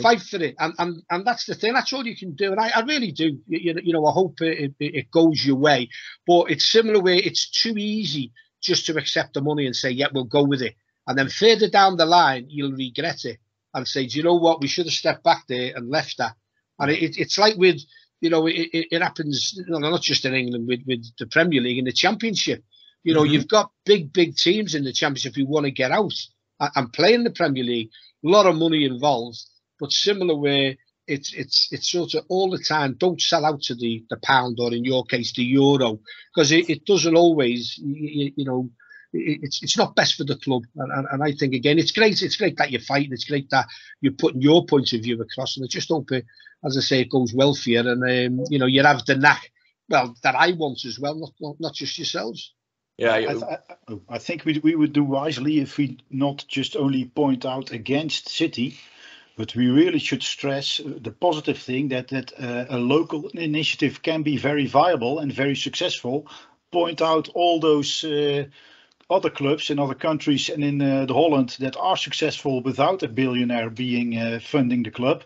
Fight for it, and that's the thing. That's all you can do, and I really do. I hope it goes your way. But it's similar where it's too easy just to accept the money and say, yeah, we'll go with it, and then further down the line you'll regret it and say, do you know what, we should have stepped back there and left that. And it's like with it happens not just in England with the Premier League and the Championship. You've got big teams in the Championship who want to get out and play in the Premier League. A lot of money involved. But similar where it's sort of all the time, don't sell out to the pound, or in your case the euro, because it doesn't always, it's not best for the club. And I think, again, it's great that you're fighting, it's great that you're putting your point of view across, and I just hope as I say, it goes well for you, and you have the knack, well, that I want as well, not just yourselves. Yeah, I think we would do wisely if we not just only point out against City, but we really should stress the positive thing that a local initiative can be very viable and very successful. Point out all those other clubs in other countries and in the Holland that are successful without a billionaire being funding the club,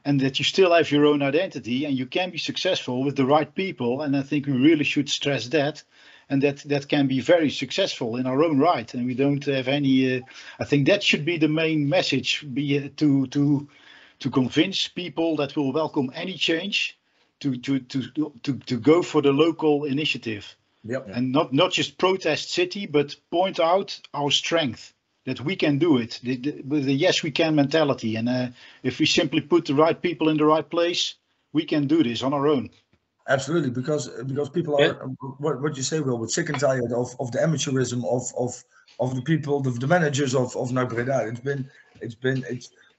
and that you still have your own identity and you can be successful with the right people. And I think we really should stress that. And that can be very successful in our own right, and we don't have any. I think that should be the main message: be to convince people that will welcome any change, to go for the local initiative, and not just protest City, but point out our strength, that we can do it with the yes we can mentality, and if we simply put the right people in the right place, we can do this on our own. Absolutely, because people are what you say, Will, but sick and tired of the amateurism of the people, the managers of NACpraat.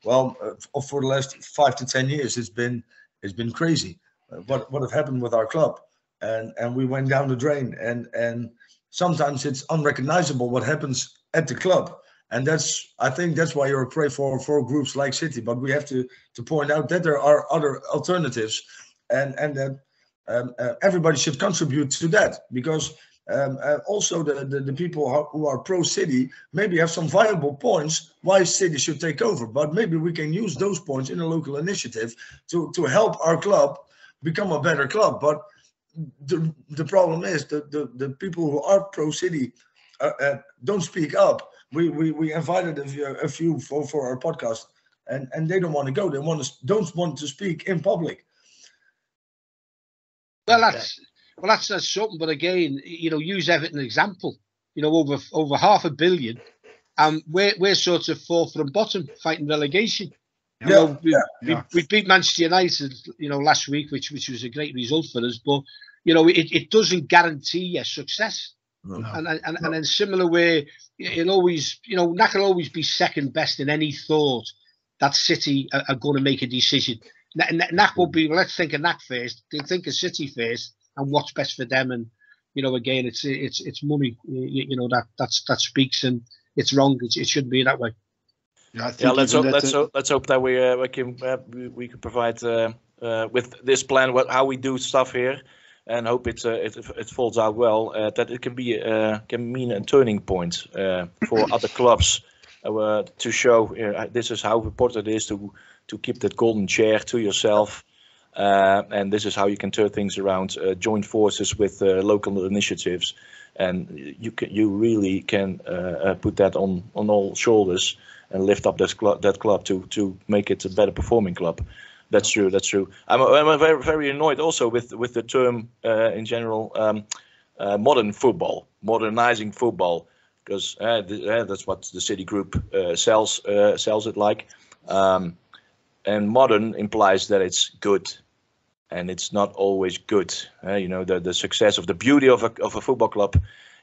For the last 5 to 10 years, it's been crazy. What have happened with our club, and we went down the drain, and sometimes it's unrecognizable what happens at the club, and I think that's why you're a prey for groups like City. But we have to point out that there are other alternatives, and that. Everybody should contribute to that, because also the people who are pro-City maybe have some viable points why City should take over, but maybe we can use those points in a local initiative to help our club become a better club. But the problem is the people who are pro-City don't speak up. We invited a few for our podcast, and they don't want to go. They don't want to speak in public. Well, that's something. But again, use Everton example. Over $500 million, and we're sort of fourth from bottom, fighting relegation. We beat Manchester United, last week, which was a great result for us. But it doesn't guarantee your success. No. And in similar way, it'll always, NAC will always be second best in any thought that City are going to make a decision. NAC will be, let's think of NAC first, they think of City first, and what's best for them. And again, it's money, that speaks, and it's wrong. It shouldn't be that way. Let's hope that we can provide with this plan how we do stuff here, and hope it falls out well. That it can mean a turning point for other clubs to show this is how important it is to keep that golden chair to yourself, and this is how you can turn things around. Join forces with local initiatives, and you really can put that on all shoulders and lift up that club to make it a better performing club. That's true. I'm very, very annoyed also with the term in general, modern football, modernizing football, because that's what the City Group sells it like. And modern implies that it's good, and it's not always good. The success of the beauty of a football club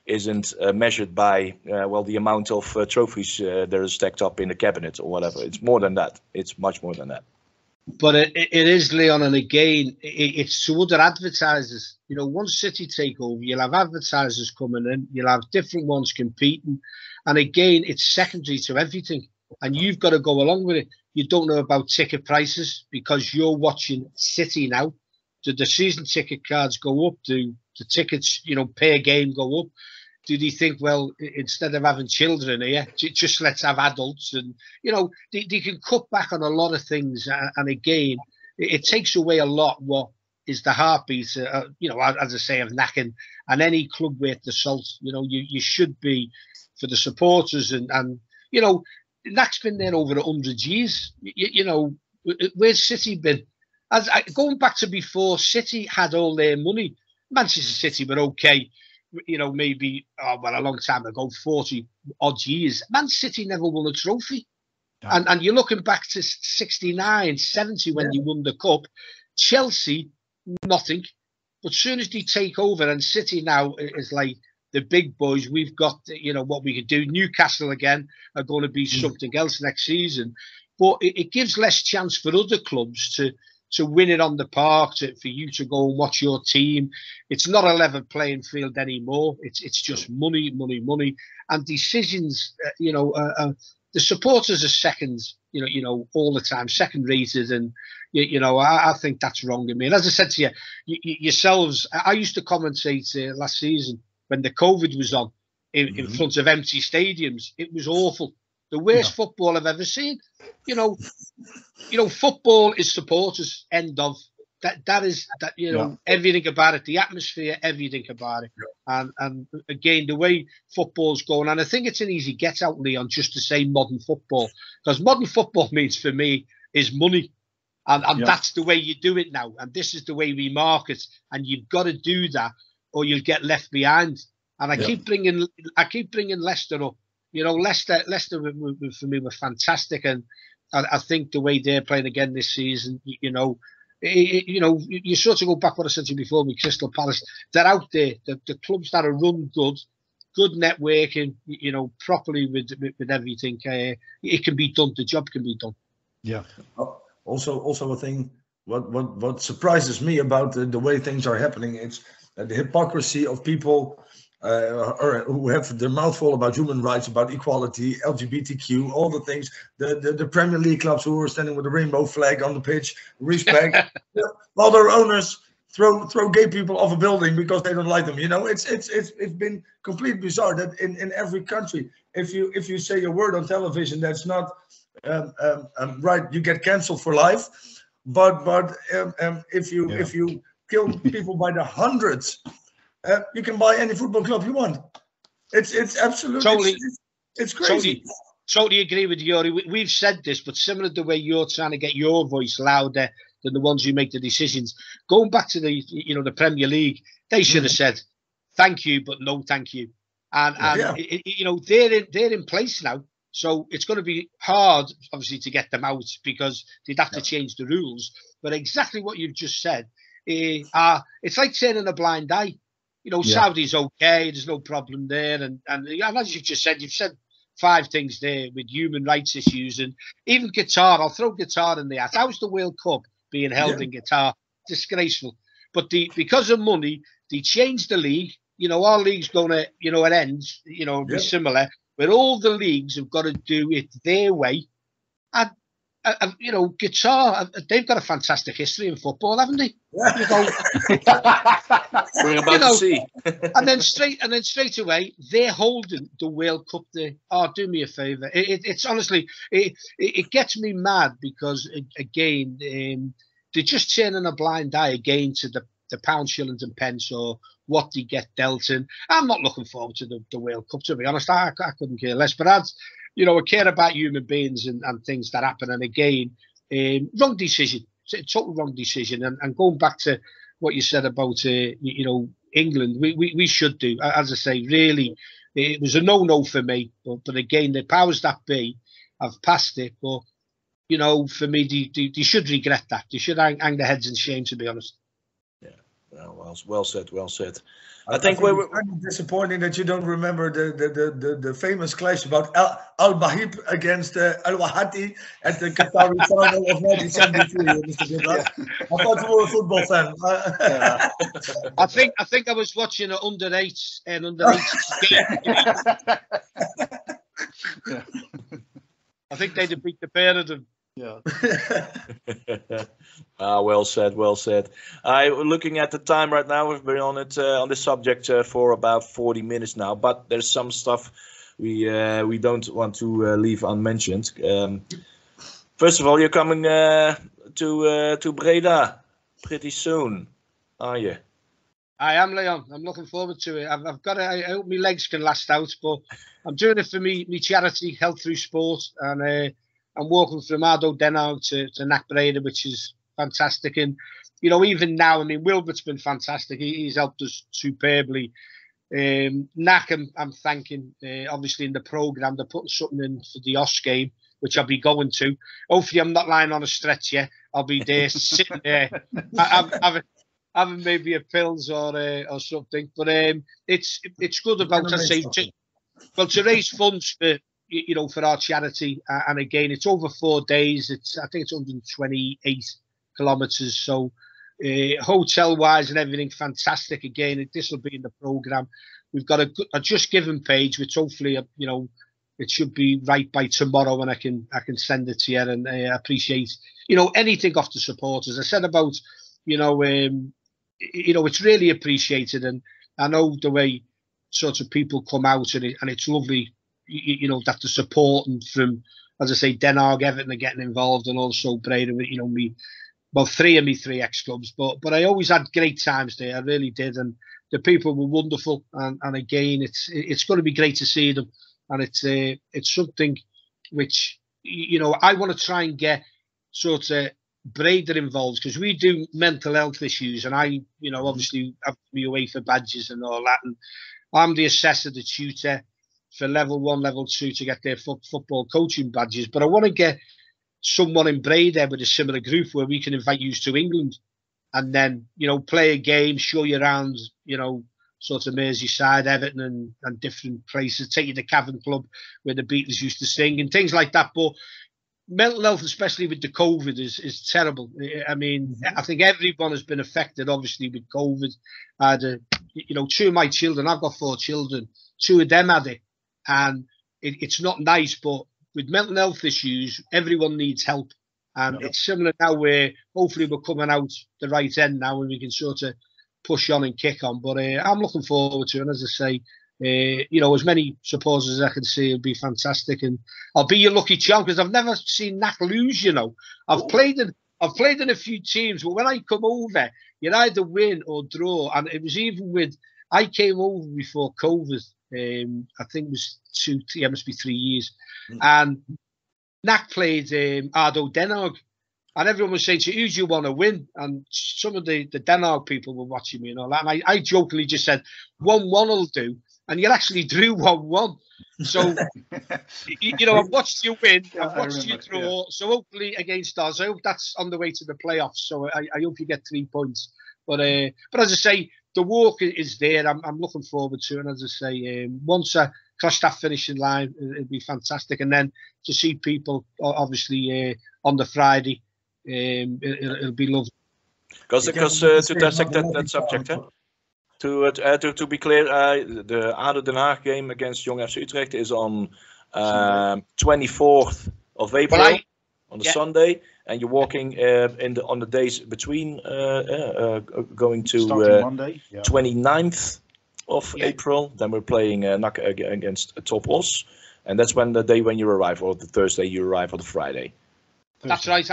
isn't measured by the amount of trophies that are stacked up in the cabinet or whatever. It's more than that. It's much more than that. But it is, Leon, and again, it's to other advertisers. Once City take over, you'll have advertisers coming in, you'll have different ones competing, And again, it's secondary to everything. And you've got to go along with it. You don't know about ticket prices because you're watching City now. Do the season ticket cards go up? Do the tickets, per game go up? Do they think, well, instead of having children here, just let's have adults? And, they can cut back on a lot of things. And again, it takes away a lot what is the heartbeat, as I say, of NAC and any club worth the salt. You should be for the supporters. And NAC's been there over 100 years. Where's City been? Going back to before, City had all their money. Manchester City were okay. Maybe, a long time ago, 40 odd years. Man City never won a trophy. No. And you're looking back to 69, 70 when they won the cup. Chelsea, nothing. But as soon as they take over, and City now is like the big boys, we've got, what we could do. Newcastle again are going to be something else next season. But it gives less chance for other clubs to win it on the park, for you to go and watch your team. It's not a level playing field anymore. It's just money, money, money. And decisions, the supporters are seconds, all the time, second rated. And, I think that's wrong. I mean, as I said to you, yourselves, I used to commentate last season when the COVID was on in front of empty stadiums. It was awful. The worst football I've ever seen. Football is supporters. End of. That is everything about it. The atmosphere, everything about it. Yeah. And again, the way football's going, and I think it's an easy get out, Leon, just to say modern football, because modern football means for me is money, and that's the way you do it now. And this is the way we market, and you've got to do that, or you'll get left behind. And I keep bringing Leicester up. Leicester for me were fantastic, and I think the way they're playing again this season, you sort of go back what I said to you before with Crystal Palace. They're out there. The clubs that are run good networking, properly with everything. It can be done. The job can be done. Yeah. Also a thing. What surprises me about the way things are happening, it's the hypocrisy of people. Who have their mouth full about human rights, about equality, LGBTQ, all the things. The Premier League clubs who are standing with a rainbow flag on the pitch, respect, while their owners throw gay people off a building because they don't like them. It's been completely bizarre that in every country, if you say a word on television that's not right, you get cancelled for life. But if you kill people by the hundreds. You can buy any football club you want. It's absolutely totally, it's crazy. Totally agree with you, Yuri. We've said this, but similar to the way you're trying to get your voice louder than the ones who make the decisions. Going back to the Premier League, they should have said thank you, but no thank you. And they're in place now, so it's going to be hard, obviously, to get them out because they'd have to change the rules. But exactly what you've just said, it's like turning a blind eye. Saudi's okay. There's no problem there. And as you've just said, you've said 5 things there with human rights issues. And even Qatar, I'll throw Qatar in there. How's the World Cup being held in Qatar? Disgraceful. But because of money, they changed the league. Our league's going to, it ends, be similar. But all the leagues have got to do it their way. And Qatar, they've got a fantastic history in football, haven't they? We're about to see. and then straight away, they're holding the World Cup there. Oh, do me a favour. It's honestly, it gets me mad because, again, they're just turning a blind eye again to the pound, shillings and pence or what they get dealt in. I'm not looking forward to the World Cup, to be honest. I couldn't care less. But I care about human beings and things that happen. And again, wrong decision. It's a total wrong decision. And going back to what you said about, England, we should do. As I say, really, it was a no-no for me. But again, the powers that be have passed it. But, for me, they should regret that. They should hang their heads in shame, to be honest. Yeah, well said. I think we're kind of disappointing that you don't remember the famous clash about Al Bahib against Al Wahati at the Qatari final of 1973. Mr. Goodlass. I thought you were a football fan. I think I was watching an under 8 game. Yeah. I think they'd have beat the pair of them. Yeah. Well said, well said. Looking at the time right now, we've been on it on this subject for about 40 minutes now, but there's some stuff we don't want to leave unmentioned. First of all, you're coming to Breda pretty soon, are you? I am, Leon. I'm looking forward to it. I've got I hope my legs can last out, but I'm doing it for me charity, Health Through Sport, and I'm walking from Den Haag to NAC Breda, which is fantastic. And, you know, even now, I mean, Wilbert's been fantastic. He's helped us superbly. NAC, I'm thanking, obviously, in the programme. They're putting something in for the OS game, which I'll be going to. Hopefully, I'm not lying on a stretch yet. I'll be there, sitting there, having maybe a pills or something. But it's good about, to say, to raise funds for, you know, for our charity, and again, it's over 4 days. I think it's 128 kilometres. So, hotel wise and everything, fantastic. Again, this will be in the programme. We've got a Just Giving page, which hopefully, you know, it should be right by tomorrow, and I can send it to you. And I appreciate, you know, anything off the supporters. I said about, you know, it's really appreciated, and I know the way sort of people come out, and it's lovely. You know, that the support and from, as I say, Den Haag, Everton are getting involved, and also Breda, you know, 3 of me 3 ex-clubs. But I always had great times there. I really did. And the people were wonderful. And again, it's going to be great to see them. And it's something which, you know, I want to try and get sort of Breda involved, because we do mental health issues. And I, you know, obviously have to be away for badges and all that. And I'm the assessor, the tutor for level 1, level 2 to get their football coaching badges. But I want to get someone in Breda with a similar group where we can invite you to England and then, you know, play a game, show you around, you know, sort of Merseyside, Everton and different places, take you to Cavern Club where the Beatles used to sing and things like that. But mental health, especially with the COVID, is terrible. I mean, I think everyone has been affected, obviously, with COVID. You know, 2 of my children, I've got 4 children, 2 of them had it. And it's not nice, but with mental health issues, everyone needs help. And it's similar now where hopefully we're coming out the right end now and we can sort of push on and kick on. But I'm looking forward to it. And as I say, you know, as many supporters as I can see, it'll be fantastic. And I'll be your lucky charm, because I've never seen NAC lose, you know. I've played in a few teams, but when I come over, you either win or draw. And it was even with, I came over before COVID. I think it was 2, it must be 3 years. And NAC played Den Haag, and everyone was saying, so who do you want to win? And some of the Den Haag people were watching me and all that. And I jokingly just said, 1-1 will do. And you actually drew 1-1. So, you know, I've watched you win, I've watched you draw. Yeah. So hopefully against us, I hope that's on the way to the playoffs. So I hope you get 3 points. But as I say, the walk is there. I'm looking forward to it. And as I say, once I cross that finishing line, it'll be fantastic. And then to see people, obviously, on the Friday, it'll be lovely. Because to dissect that subject, to be clear, the Den Haag game against Young FC Utrecht is on 24th of April, on the Sunday. And you're walking on the days between going to Monday, 29th of April. Then we're playing NAC against Top Os, and that's when the day when you arrive, or the Thursday you arrive, or the Friday. That's right.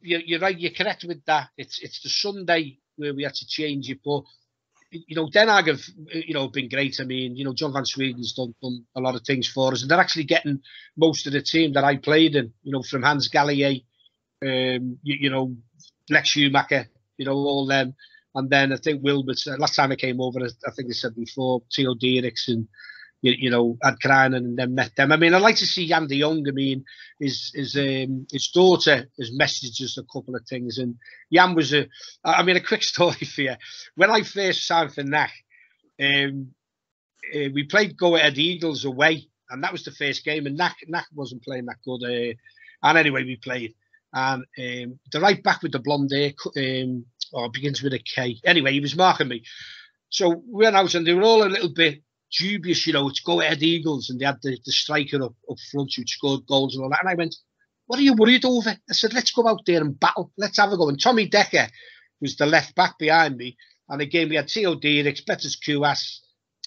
You're right. You're correct with that. It's the Sunday where we had to change it, but you know, Den Haag have, you know, been great. I mean, you know, John van Sweden's done a lot of things for us, and they're actually getting most of the team that I played in. You know, from Hans Gallier. You know, Lex Schumacher, you know, all them. And then I think Wilbert, last time I came over, I think I said before, Theo Diericks and, you know, had Kreinen and then met them. I mean, I'd like to see Jan de Jong. I mean, his daughter has messaged us a couple of things. And Jan was a quick story for you. When I first signed for NAC, we played Go Ahead Eagles away. And that was the first game. And NAC wasn't playing that good. And anyway, we played. And the right back with the blonde hair, begins with a K. Anyway, he was marking me. So we went out and they were all a little bit dubious, you know, it's Go Ahead Eagles, and they had the striker up front who'd scored goals and all that. And I went, what are you worried over? I said, let's go out there and battle. Let's have a go. And Tommy Decker was the left back behind me. And again, we had Theo Dierix, Betters Kuas,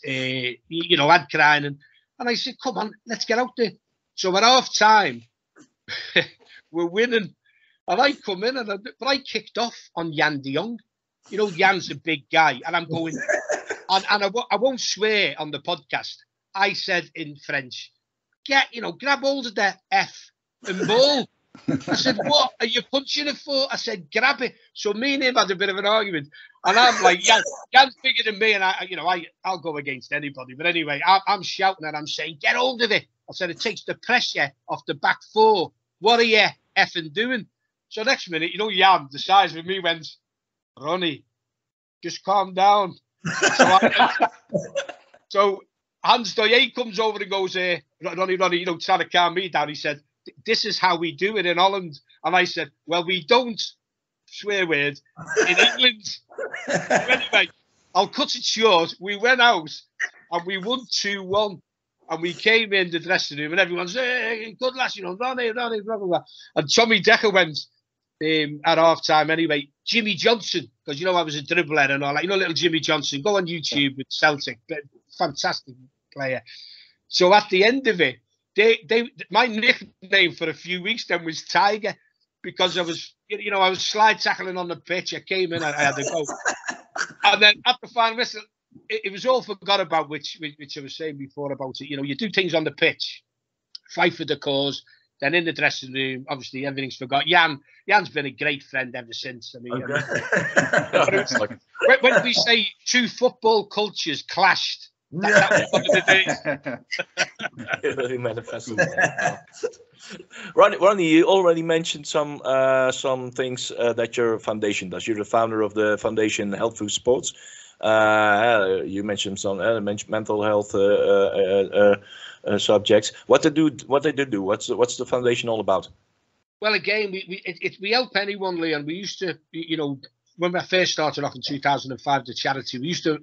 you know, Ad Kreinen. And I said, come on, let's get out there. So at half time, we're winning. And I come in, but I kicked off on Jan de Jong. You know, Jan's a big guy. And I'm going, and I won't swear on the podcast. I said in French, grab hold of the F and ball. I said, what are you punching it for? I said, grab it. So me and him had a bit of an argument. And I'm like, Jan's bigger than me, and I'll go against anybody. But anyway, I'm shouting and I'm saying, get hold of it. I said, it takes the pressure off the back four. What are you effing doing? So next minute, you know, Jan, the size of me, went, Ronny, just calm down. So Hans Doye comes over and goes, Ronny, you know, trying to calm me down. He said, this is how we do it in Holland. And I said, well, we don't, swear word, in England. Anyway, I'll cut it short. We went out and we won 2-1. And we came in the dressing room and everyone's, hey, Goodlass, you know, Ronny, blah, blah, blah. And Tommy Decker went at half time anyway, Jimmy Johnson, because, you know, I was a dribbler and all that. You know, little Jimmy Johnson, go on YouTube with Celtic, fantastic player. So at the end of it, my nickname for a few weeks then was Tiger, because I was, you know, I was slide tackling on the pitch. I came in, I had to go. And then at the final whistle, it was all forgot about, which I was saying before about it. You know, you do things on the pitch, fight for the cause. Then in the dressing room, obviously everything's forgot. Jan's been a great friend ever since. I mean, okay. When we say two football cultures clashed, that was one of the days. It really manifested. Ronny, you already mentioned some things that your foundation does. You're the founder of the foundation Health Through Sports. You mentioned some mental health subjects. What they do? What's the foundation all about? Well, again, we help anyone, Leon. We used to, you know, when I first started off in 2005, the charity, we used to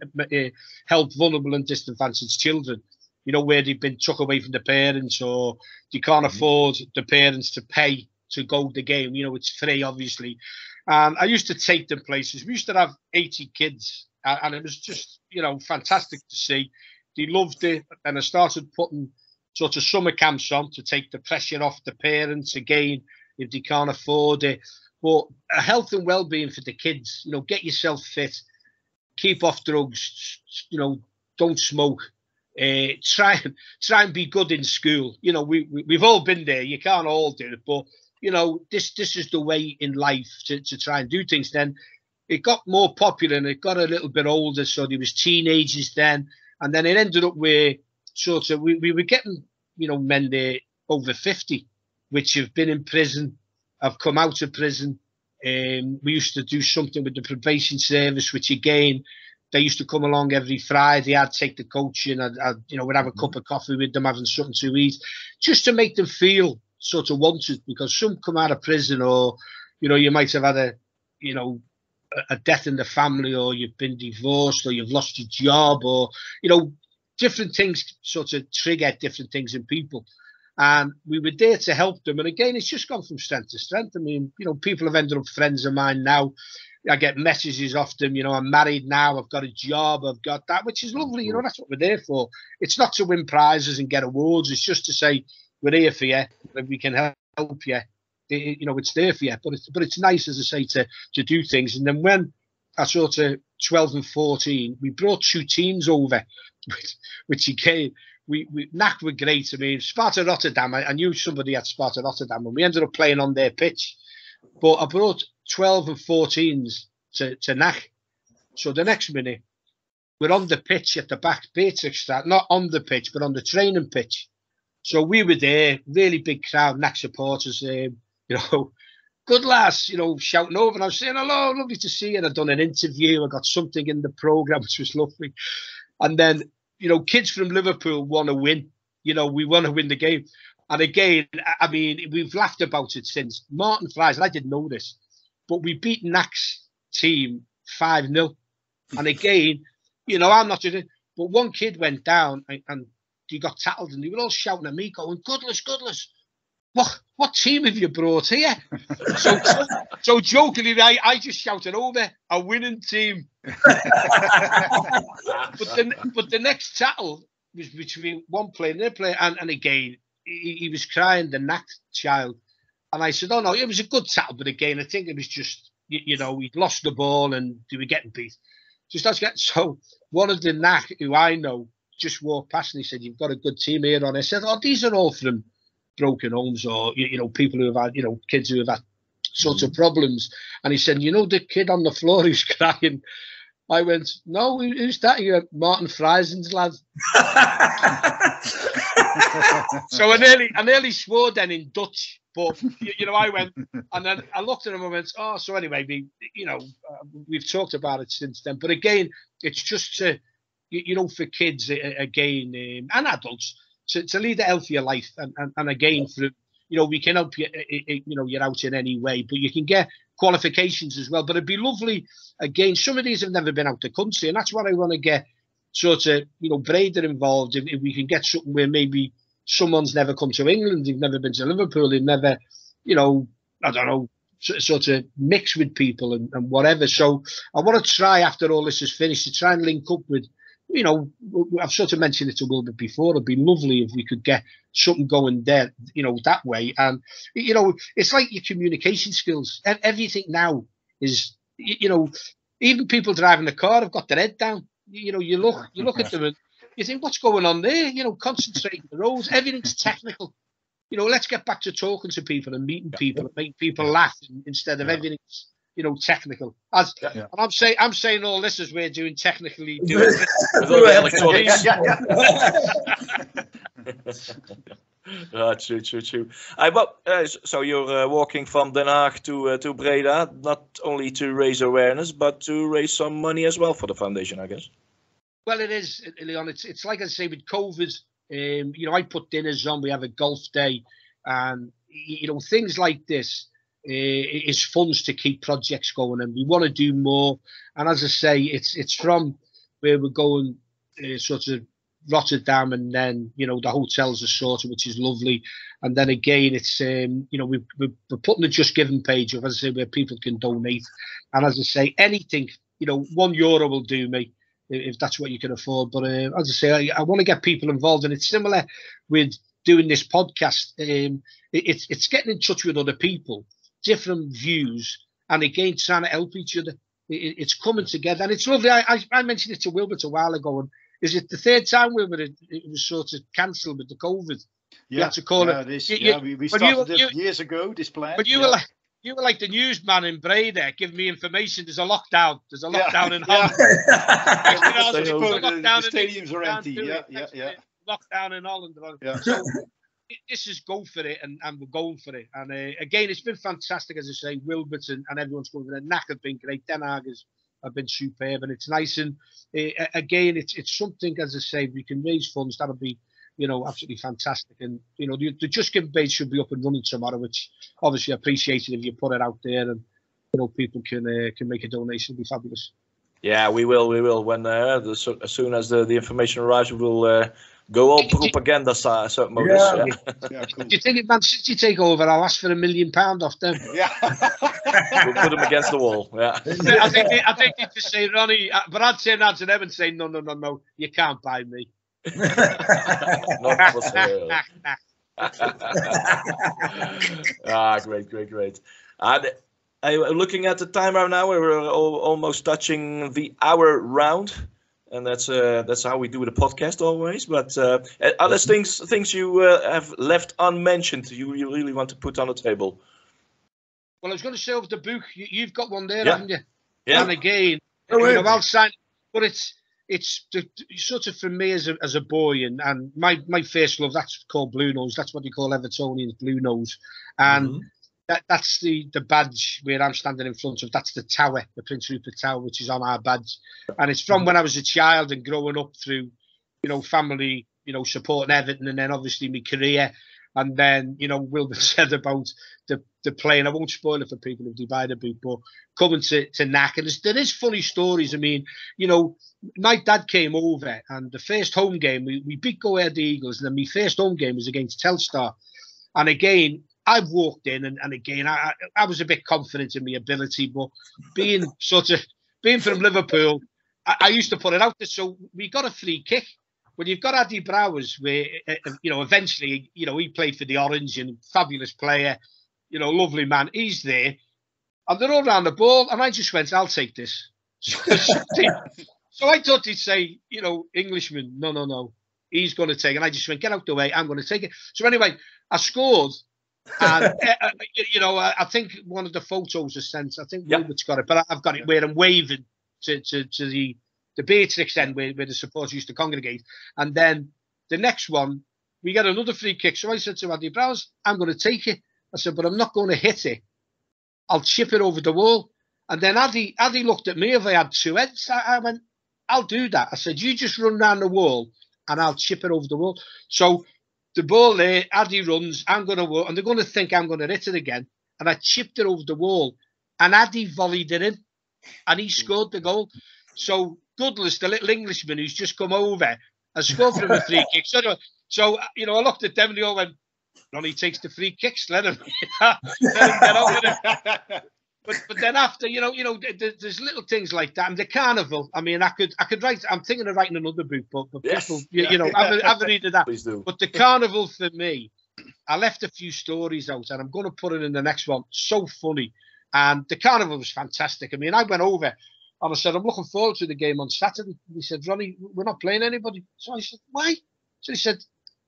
help vulnerable and disadvantaged children, you know, where they've been took away from the parents, or they can't afford the parents to pay to go to the game. You know, it's free, obviously. And I used to take them places. We used to have 80 kids, and it was just, you know, fantastic to see. They loved it. And I started putting sort of summer camps on to take the pressure off the parents again, if they can't afford it. But a health and well-being for the kids, you know, get yourself fit, keep off drugs, you know, don't smoke, try and be good in school. You know, we've all been there. You can't all do it, but, you know, this is the way in life to try and do things. Then it got more popular and it got a little bit older. So there was teenagers then. And then it ended up where sort of we were getting, you know, men there over 50, which have been in prison, have come out of prison. We used to do something with the probation service, which again, they used to come along every Friday. I'd take the coaching, I'd you know, we'd have a cup of coffee with them, having something to eat, just to make them feel sort of wanted, because some come out of prison, or, you know, you might have had a death in the family, or you've been divorced, or you've lost your job, or, you know, different things sort of trigger different things in people. And we were there to help them. And again, it's just gone from strength to strength. I mean, you know, people have ended up friends of mine now. I get messages off them, you know, I'm married now, I've got a job, I've got that, which is lovely. You know, that's what we're there for. It's not to win prizes and get awards. It's just to say, we're here for you. If we can help you, you know, it's there for you. But it's nice, as I say, to do things. And then when I sort of 12 and 14, we brought 2 teams over, which again, NAC were great. I mean, Sparta Rotterdam, I knew somebody at Sparta Rotterdam, and we ended up playing on their pitch. But I brought 12 and 14s to NAC. So the next minute, we're on the pitch at the back, Beatrixstraat, not on the pitch, but on the training pitch. So we were there, really big crowd, NAC supporters, you know, Goodlass, you know, shouting over. And I was saying, hello, lovely to see you. And I'd done an interview. I got something in the programme, which was lovely. And then, you know, kids from Liverpool want to win. You know, we want to win the game. And again, I mean, we've laughed about it since. Martin Fries, and I didn't know this, but we beat NAC's team 5-0. And again, you know, I'm not doing it, But one kid went down and he got tackled, and they were all shouting at me, going, Goodlass, what team have you brought here? so jokingly, I just shouted over, a winning team. But the next tackle was between one player and another player, and again, he was crying, the NAC child. And I said, oh no, it was a good tackle, but again, I think it was just, he'd lost the ball and they were getting beat. So one of the NAC who I know just walked past and he said, you've got a good team here on. I said, oh, these are all from broken homes, or people who have had, kids who have had sorts of problems. And he said, the kid on the floor who's crying. I went, no, who's that? You Martin Freisen's lad. So I nearly swore then in Dutch, but I went, and then I looked at him and went, oh, so anyway, we've talked about it since then. But again, it's just to, for kids again, and adults, to lead a healthier life, and again, for we can help you, you're out in any way, but you can get qualifications as well. But it'd be lovely, again, some of these have never been out the country, and that's what I want to get sort of, Breda involved. If we can get something where maybe someone's never come to England, they've never been to Liverpool, they've never, I don't know, sort of mix with people and whatever. So I want to try, after all this is finished, to try and link up with, I've sort of mentioned it to Wilbert before. It'd be lovely if we could get something going there, that way. And, it's like your communication skills. Everything now is, even people driving the car have got their head down. You look at them and you think, what's going on there? Concentrate on the roads. Everything's technical. Let's get back to talking to people and meeting people and making people laugh instead of everything's, technical. And I'm saying all this as we're doing technically. Doing electronics. True. So you're walking from Den Haag to Breda, not only to raise awareness, but to raise some money as well for the foundation, I guess. Well, it is, Leon. It's like I say with COVID. I put dinners on. We have a golf day, and things like this. Is funds to keep projects going, and we want to do more. And as I say, it's from where we're going, sort of Rotterdam, and then the hotels are sorted, which is lovely. And then again, it's we're putting the Just Giving page up, as I say, where people can donate. And as I say, anything, €1 will do me if that's what you can afford. But as I say, I want to get people involved, and it's similar with doing this podcast. It's getting in touch with other people. Different views, and again trying to help each other. It's coming together, and it's lovely. I mentioned it to Wilbert a while ago, and is it the third time Wilbert it was sort of cancelled with the COVID? You had to call it. We started it years ago. This plan. But you were like the newsman in Breda, giving me information. There's a lockdown. There's a lockdown in Holland. The stadiums are empty. Yeah. Lockdown in Holland. Yeah. So, this is go for it, and we're going for it. And again, it's been fantastic, as I say. Wilbert and everyone's going for it. NAC have been great. Den Haag have been superb, and it's nice. And again, it's something, as I say, we can raise funds. That'll be, absolutely fantastic. And the Just Giving page should be up and running tomorrow, which obviously I appreciate it if you put it out there, and people can make a donation. It'll be fabulous. Yeah, we will. When as soon as the information arrives, we will. Go all propaganda certain modus. Yeah, cool. Do you think if Man City take over, I'll ask for £1 million off them? Yeah. We'll put them against the wall. Yeah. I think they just say, Ronnie, but I'd say that to them and say, no, you can't buy me. Not for sale. Great. Looking at the time right now, we're almost touching the hour round. And that's how we do the podcast always. But other things you have left unmentioned, you really want to put on the table? Well, I was going to say over the book. You've got one there, haven't you? Yeah. And again, I'll sign. But it's sort of for me as a boy, and my first love. That's called Blue Nose. That's what they call Evertonians, Blue Nose, and. That's the badge where I'm standing in front of. That's the tower, the Prince Rupert Tower, which is on our badge. And it's from when I was a child and growing up through, family, supporting Everton, and then obviously my career. And then, you know, Wilbur said about the play, and I won't spoil it for people who've divided boot, but coming to NAC, and there is funny stories. I mean, you know, my dad came over, and the first home game, we beat Go Ahead the Eagles, and then my first home game was against Telstar. And again, I walked in, and again, I was a bit confident in my ability, but being from Liverpool, I used to put it out there. So we got a free kick. When you've got Addy Browers, where, you know, eventually, you know, he played for the Orange and fabulous player, you know, lovely man. He's there. And they're all around the ball. And I just went, I'll take this. So I thought he'd say, you know, Englishman, no. He's going to take it. And I just went, get out the way. I'm going to take it. So anyway, I scored. And, you know, I think one of the photos was sent. I think Wilbert's got it. But I've got it where I'm waving to the Beatrix end where the supporters used to congregate. And then the next one, we get another free kick. So I said to Andy Browse, I'm going to take it. I said, but I'm not going to hit it. I'll chip it over the wall. And then Addy looked at me if I had two heads. I went, I'll do that. I said, you just run round the wall and I'll chip it over the wall. So the ball there, Addy runs, I'm going to walk, and they're going to think I'm going to hit it again. And I chipped it over the wall. And Addy volleyed it in. And he scored the goal. So Goodlass, the little Englishman who's just come over, has scored from a free kick. So, you know, I looked at them and they all went, Ronnie takes the free kicks, let him get over it. But then after, you know, there's little things like that. And the carnival, I mean, I could write, I'm thinking of writing another book, but people, you know, have a read of that. Please do. But the carnival for me, I left a few stories out and I'm going to put it in the next one. So funny. And the carnival was fantastic. I mean, I went over and I said, I'm looking forward to the game on Saturday. He said, Ronnie, we're not playing anybody. So I said, why? So he said,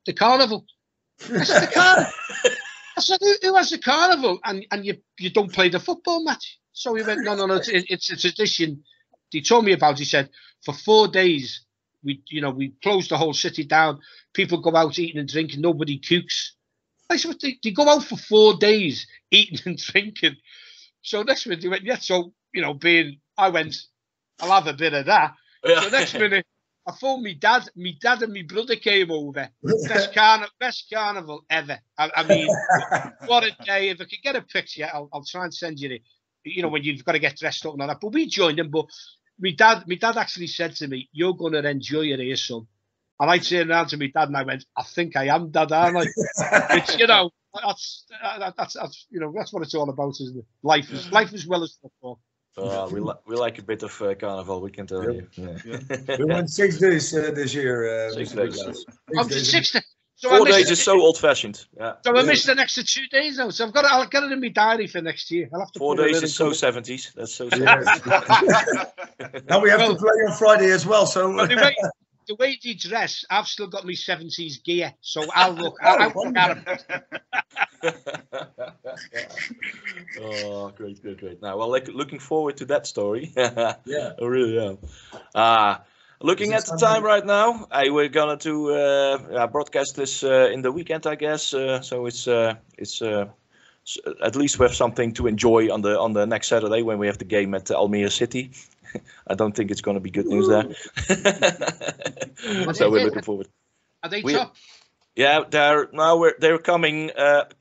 the carnival. I said, the carnival. I said, who has the carnival? And you don't play the football match. So he went, no, it's a tradition. He told me about it. He said, for 4 days, we closed the whole city down. People go out eating and drinking. Nobody cooks. I said, they go out for 4 days eating and drinking. So next minute he went, yeah. So, you know, I went, I'll have a bit of that. Yeah. So next minute, I phoned me dad. Me dad and my brother came over. Best carnival ever. I mean, what a day. If I could get a picture, I'll try and send you it. You know, when you've got to get dressed up and all that. But we joined them. But my dad actually said to me, you're going to enjoy it here, son. And I turned around to my dad and I went, I think I am, Dad, aren't I? It's, you know, that's you know, that's what it's all about, isn't it? Life as well as football. We like a bit of carnival, we can tell you. Yeah. We went 6 days this year. 6 days. Oh, 6 days. So 4 days is so old-fashioned. Yeah. So I missed the next 2 days now. So I'll get it in my diary for next year. I'll have to 4 days is so 70s. That's so 70s. Now we have to play on Friday as well. So the way they dress, I've still got my 70s gear. So I'll look at it. Oh, great. Now, well, looking forward to that story. Yeah. I really am. Looking at the time right now, we're gonna broadcast this in the weekend, I guess. So it's at least we have something to enjoy on the next Saturday when we have the game at Almere City. I don't think it's going to be good news there. So we're looking forward. Are they top? Yeah, they're coming up.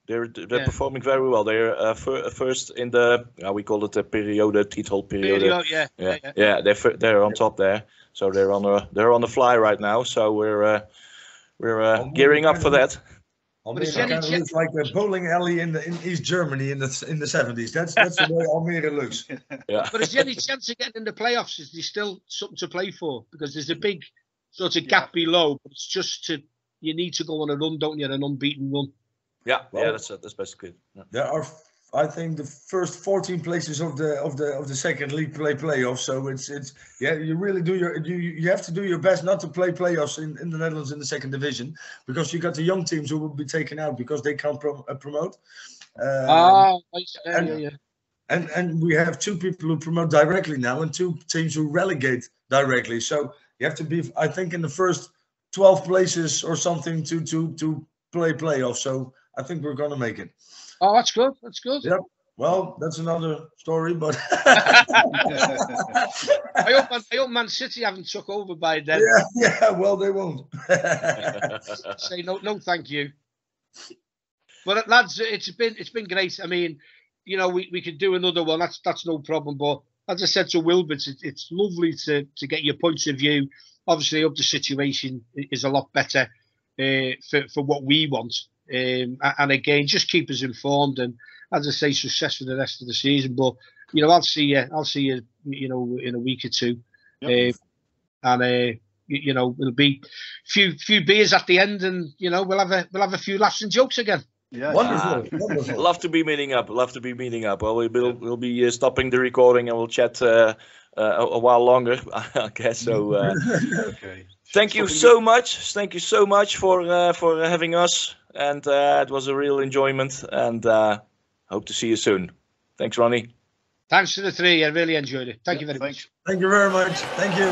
They're performing very well. They're first in the we call it the periode, titel periode. Yeah. They're on top there. So they're on the fly right now. So we're gearing up for that. Almere kind of looks like a bowling alley in East Germany in the 70s. That's the way Almere looks. Yeah. But is there any chance of getting in the playoffs? Is there still something to play for? Because there's a big sort of gap below. But it's just you need to go on a run, don't you? An unbeaten run. Yeah, that's basically it. Yeah. There are, I think, the first 14 places of the second league play playoffs. So it's you really do you have to do your best not to play playoffs in the Netherlands in the second division, because you got the young teams who will be taken out because they can't promote. And we have 2 people who promote directly now and 2 teams who relegate directly. So you have to be, I think, in the first 12 places or something to play playoffs. So I think we're gonna make it. Oh, that's good. That's good. Yep. Well, that's another story, but I hope Man City haven't took over by then. Yeah. Well, they won't. Say no, thank you. But lads, it's been great. I mean, you know, we could do another one. That's no problem. But as I said to Wilbert, it's lovely to get your points of view. Obviously, I hope the situation is a lot better for what we want. And again, just keep us informed. And as I say, success for the rest of the season. But you know, I'll see you. You know, in a week or two. Yep. You know, it'll be few beers at the end, and you know, we'll have a few laughs and jokes again. Yeah, wonderful. Love to be meeting up. Well, we'll be stopping the recording and we'll chat a while longer, I guess. So, okay. Thank you so much. Thank you so much for having us, and it was a real enjoyment. And hope to see you soon. Thanks, Ronnie. Thanks to the three. I really enjoyed it. Thank you very much. Thank you very much. Thank you.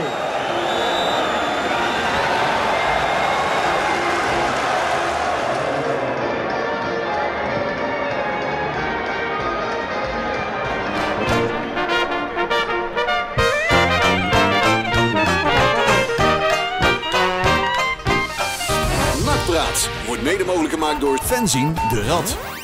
NACpraat wordt mede mogelijk gemaakt door fanzine de Rad.